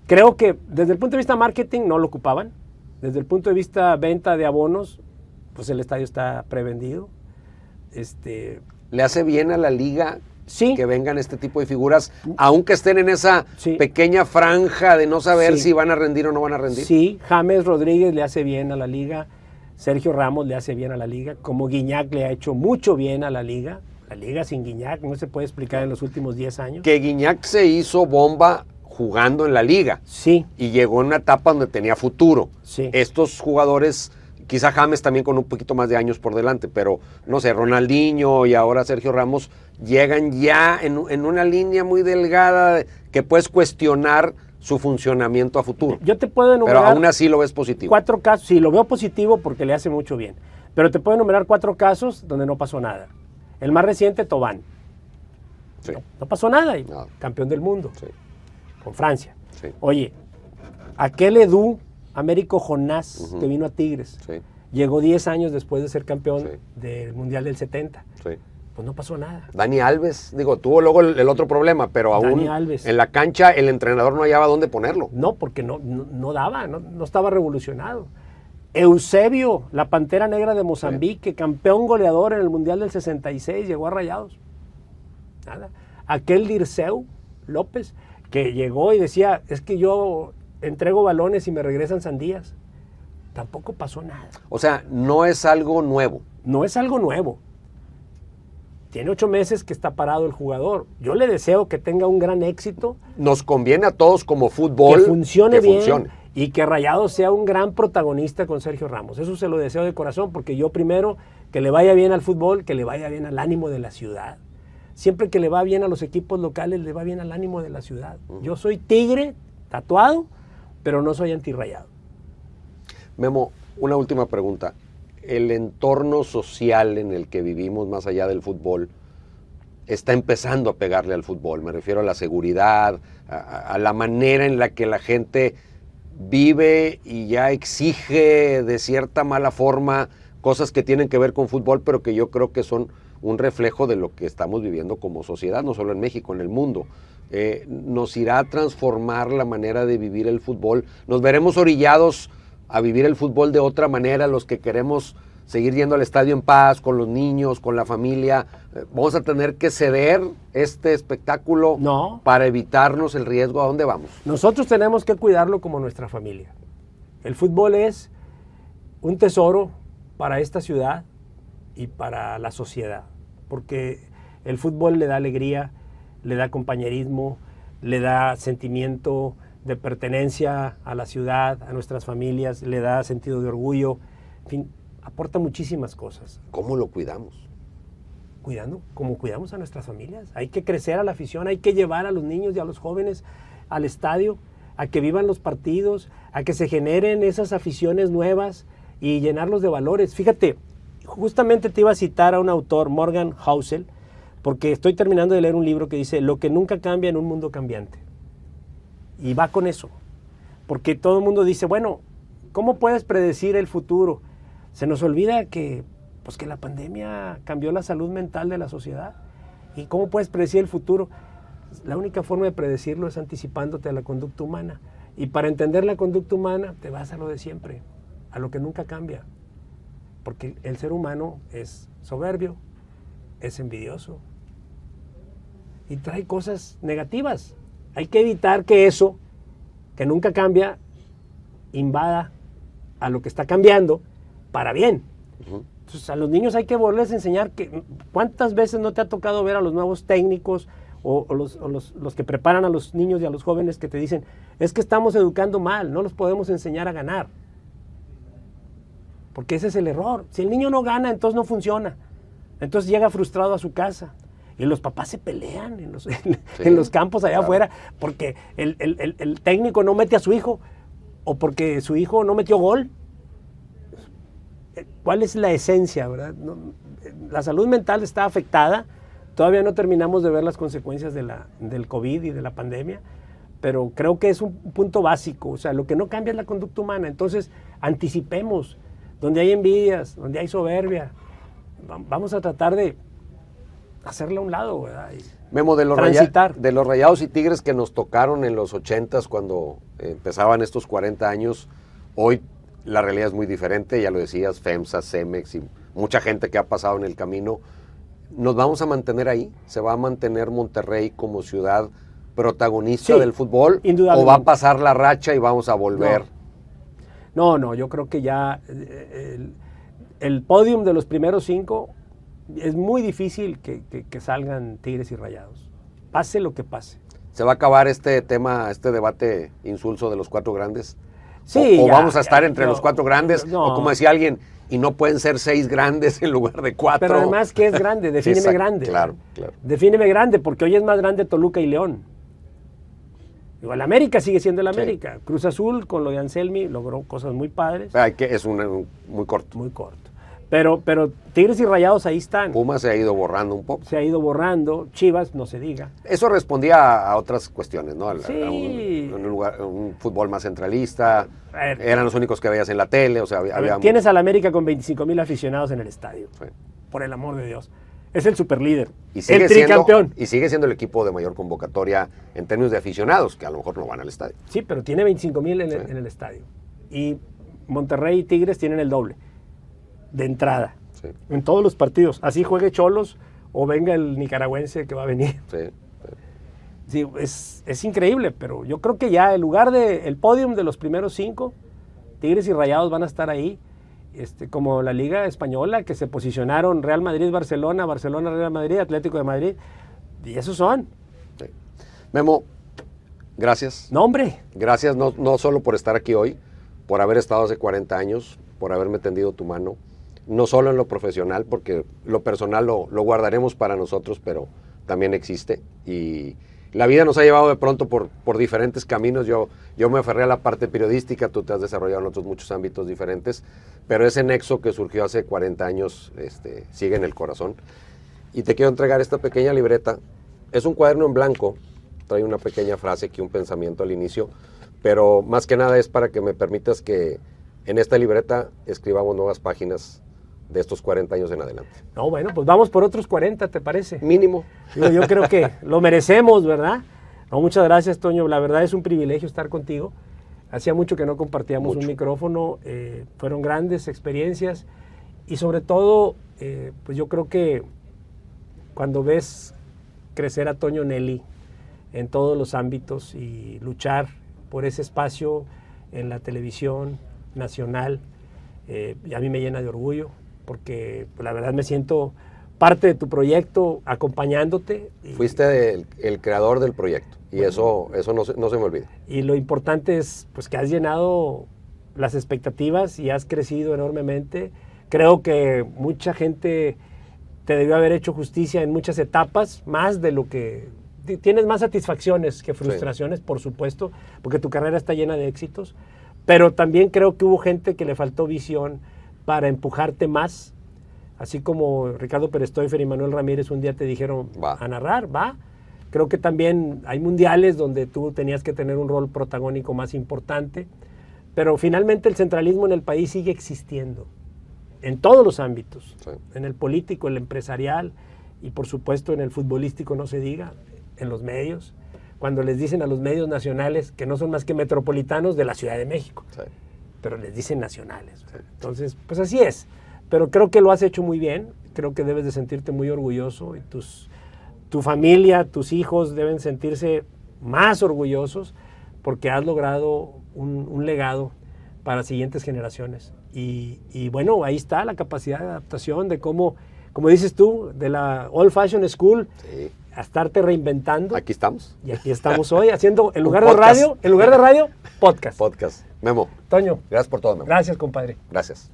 creo que desde el punto de vista marketing no lo ocupaban. Desde el punto de vista venta de abonos, pues el estadio está prevendido. ¿Le hace bien a la liga sí. que vengan este tipo de figuras, aunque estén en esa sí. pequeña franja de no saber sí. si van a rendir o no van a rendir? Sí, James Rodríguez le hace bien a la liga, Sergio Ramos le hace bien a la liga, como Guiñac le ha hecho mucho bien a la liga. La liga sin Guiñac no se puede explicar en los últimos 10 años. Que Guiñac se hizo bomba jugando en la liga. Sí. Y llegó en una etapa donde tenía futuro. Sí. Estos jugadores, quizá James también con un poquito más de años por delante, pero no sé, Ronaldinho y ahora Sergio Ramos llegan ya en una línea muy delgada que puedes cuestionar su funcionamiento a futuro. Yo te puedo enumerar... Pero aún así lo ves positivo. 4 casos, sí, lo veo positivo porque le hace mucho bien. Pero te puedo enumerar 4 casos donde no pasó nada. El más reciente, Tobán. Sí. No pasó nada, y campeón del mundo. Sí. Con Francia. Sí. Oye, aquel Edu, Américo Jonás, que vino a Tigres, llegó 10 años después de ser campeón del Mundial del 70. Sí. pues no pasó nada. Dani Alves, digo, tuvo luego el otro problema, pero aún en la cancha el entrenador no hallaba dónde ponerlo. No, porque no daba, no estaba revolucionado. Eusebio, la Pantera Negra de Mozambique, campeón goleador en el Mundial del 66, llegó a Rayados. Nada. Aquel Dirceu López, que llegó y decía, es que yo entrego balones y me regresan sandías. Tampoco pasó nada. O sea, no es algo nuevo. No es algo nuevo. Tiene 8 meses que está parado el jugador. Yo le deseo que tenga un gran éxito. Nos conviene a todos como fútbol que funcione bien y que Rayados sea un gran protagonista con Sergio Ramos. Eso se lo deseo de corazón, porque yo primero que le vaya bien al fútbol, que le vaya bien al ánimo de la ciudad. Siempre que le va bien a los equipos locales, le va bien al ánimo de la ciudad. Yo soy tigre, tatuado, pero no soy antirrayado. Memo, una última pregunta. El entorno social en el que vivimos, más allá del fútbol, está empezando a pegarle al fútbol. Me refiero a la seguridad, a la manera en la que la gente vive y ya exige de cierta mala forma cosas que tienen que ver con fútbol, pero que yo creo que son un reflejo de lo que estamos viviendo como sociedad, no solo en México, en el mundo. Nos irá a transformar la manera de vivir el fútbol. Nos veremos orillados a vivir el fútbol de otra manera, los que queremos seguir yendo al estadio en paz, con los niños, con la familia. ¿Vamos a tener que ceder este espectáculo para evitarnos el riesgo? ¿A dónde vamos? Nosotros tenemos que cuidarlo como nuestra familia. El fútbol es un tesoro para esta ciudad y para la sociedad, porque el fútbol le da alegría, le da compañerismo, le da sentimiento de pertenencia a la ciudad, a nuestras familias, le da sentido de orgullo, en fin, aporta muchísimas cosas. ¿Cómo lo cuidamos? Cuidando, como cuidamos a nuestras familias. Hay que crecer a la afición, hay que llevar a los niños y a los jóvenes al estadio, a que vivan los partidos, a que se generen esas aficiones nuevas y llenarlos de valores. Fíjate, justamente te iba a citar a un autor, Morgan Housel, porque estoy terminando de leer un libro que dice Lo que nunca cambia en un mundo cambiante. Y va con eso, porque todo el mundo dice, bueno, ¿cómo puedes predecir el futuro? Se nos olvida que la pandemia cambió la salud mental de la sociedad. ¿Y cómo puedes predecir el futuro? La única forma de predecirlo es anticipándote a la conducta humana. Y para entender la conducta humana, te vas a lo de siempre, a lo que nunca cambia. Porque el ser humano es soberbio, es envidioso y trae cosas negativas. Hay que evitar que eso, que nunca cambia, invada a lo que está cambiando para bien. Entonces, a los niños hay que volverles a enseñar que cuántas veces no te ha tocado ver a los nuevos técnicos o los que preparan a los niños y a los jóvenes que te dicen, es que estamos educando mal, no los podemos enseñar a ganar. Porque ese es el error. Si el niño no gana, entonces no funciona. Entonces llega frustrado a su casa. Y los papás se pelean en los campos allá afuera porque el técnico no mete a su hijo o porque su hijo no metió gol. ¿Cuál es la esencia, verdad? La salud mental está afectada. Todavía no terminamos de ver las consecuencias del COVID y de la pandemia, pero creo que es un punto básico. O sea, lo que no cambia es la conducta humana. Entonces, anticipemos. Donde hay envidias, donde hay soberbia, vamos a tratar de hacerla a un lado, ¿verdad? Memo, de los Rayados y Tigres que nos tocaron en los 80s cuando empezaban estos 40 años, hoy la realidad es muy diferente, ya lo decías, FEMSA, CEMEX y mucha gente que ha pasado en el camino. ¿Nos vamos a mantener ahí? ¿Se va a mantener Monterrey como ciudad protagonista del fútbol? ¿O va a pasar la racha y vamos a volver? No, yo creo que ya el podium de los primeros 5 es muy difícil que salgan Tigres y Rayados. Pase lo que pase. ¿Se va a acabar este tema, este debate insulso de los 4 grandes? Sí. ¿O vamos a estar entre los 4 grandes? O como decía alguien, y no pueden ser 6 grandes en lugar de 4. Pero además, ¿qué es grande? Defíneme grande. Claro. Defíneme grande, porque hoy es más grande Toluca y León. Igual América sigue siendo el América. Sí. Cruz Azul, con lo de Anselmi, logró cosas muy padres. Es muy corto. Muy corto. Pero Tigres y Rayados ahí están. Pumas se ha ido borrando un poco. Se ha ido borrando. Chivas, no se diga. Eso respondía a otras cuestiones, ¿no? Sí. A un fútbol más centralista. Eran los únicos que veías en la tele. O sea, tienes al América con 25,000 aficionados en el estadio. Sí. Por el amor de Dios. es el superlíder, Y sigue el tricampeón. Y sigue siendo el equipo de mayor convocatoria en términos de aficionados, que a lo mejor no van al estadio. Sí, pero tiene 25,000 en el estadio. Y Monterrey y Tigres tienen el doble de entrada. Sí. En todos los partidos. Así juegue Cholos o venga el nicaragüense que va a venir. Sí. Sí, es increíble, pero yo creo que ya el podium de los primeros 5, Tigres y Rayados van a estar ahí. Como la Liga Española, que se posicionaron Real Madrid, Barcelona, Real Madrid, Atlético de Madrid, y esos son. Sí. Memo, gracias. No, hombre. Gracias no solo por estar aquí hoy, por haber estado hace 40 años, por haberme tendido tu mano, no solo en lo profesional, porque lo personal lo guardaremos para nosotros, pero también existe, y la vida nos ha llevado de pronto por diferentes caminos. Yo me aferré a la parte periodística, tú te has desarrollado en otros muchos ámbitos diferentes, pero ese nexo que surgió hace 40 años sigue en el corazón. Y te quiero entregar esta pequeña libreta. Es un cuaderno en blanco, trae una pequeña frase aquí, un pensamiento al inicio, pero más que nada es para que me permitas que en esta libreta escribamos nuevas páginas de estos 40 años en adelante. No, bueno, pues vamos por otros 40, ¿te parece? Mínimo. Yo creo que lo merecemos, ¿verdad? No, muchas gracias, Toño. La verdad es un privilegio estar contigo. Hacía mucho que no compartíamos un micrófono. Fueron grandes experiencias y sobre todo, pues yo creo que cuando ves crecer a Toño Nelly en todos los ámbitos y luchar por ese espacio en la televisión nacional, a mí me llena de orgullo, porque pues, la verdad me siento parte de tu proyecto, acompañándote. Fuiste el creador del proyecto, y bueno, eso no se me olvida. Y lo importante es pues, que has llenado las expectativas y has crecido enormemente. Creo que mucha gente te debió haber hecho justicia en muchas etapas, más de lo que... Tienes más satisfacciones que frustraciones, sí, por supuesto, porque tu carrera está llena de éxitos, pero también creo que hubo gente que le faltó visión para empujarte más, así como Ricardo Perestoifer y Manuel Ramírez un día te dijeron a narrar, va. Creo que también hay mundiales donde tú tenías que tener un rol protagónico más importante, pero finalmente el centralismo en el país sigue existiendo, en todos los ámbitos, sí, en el político, el empresarial y por supuesto en el futbolístico no se diga, en los medios, cuando les dicen a los medios nacionales que no son más que metropolitanos de la Ciudad de México. Sí. Pero les dicen nacionales. Sí. Entonces, pues así es. Pero creo que lo has hecho muy bien, creo que debes de sentirte muy orgulloso y tu familia, tus hijos deben sentirse más orgullosos porque has logrado un legado para siguientes generaciones. Y bueno, ahí está la capacidad de adaptación de cómo, como dices tú, de la Old Fashion School, sí, a estarte reinventando. Aquí estamos. Y aquí estamos hoy haciendo, en lugar de radio, podcast. Podcast. Memo. Toño. Gracias por todo, Memo. Gracias, compadre. Gracias.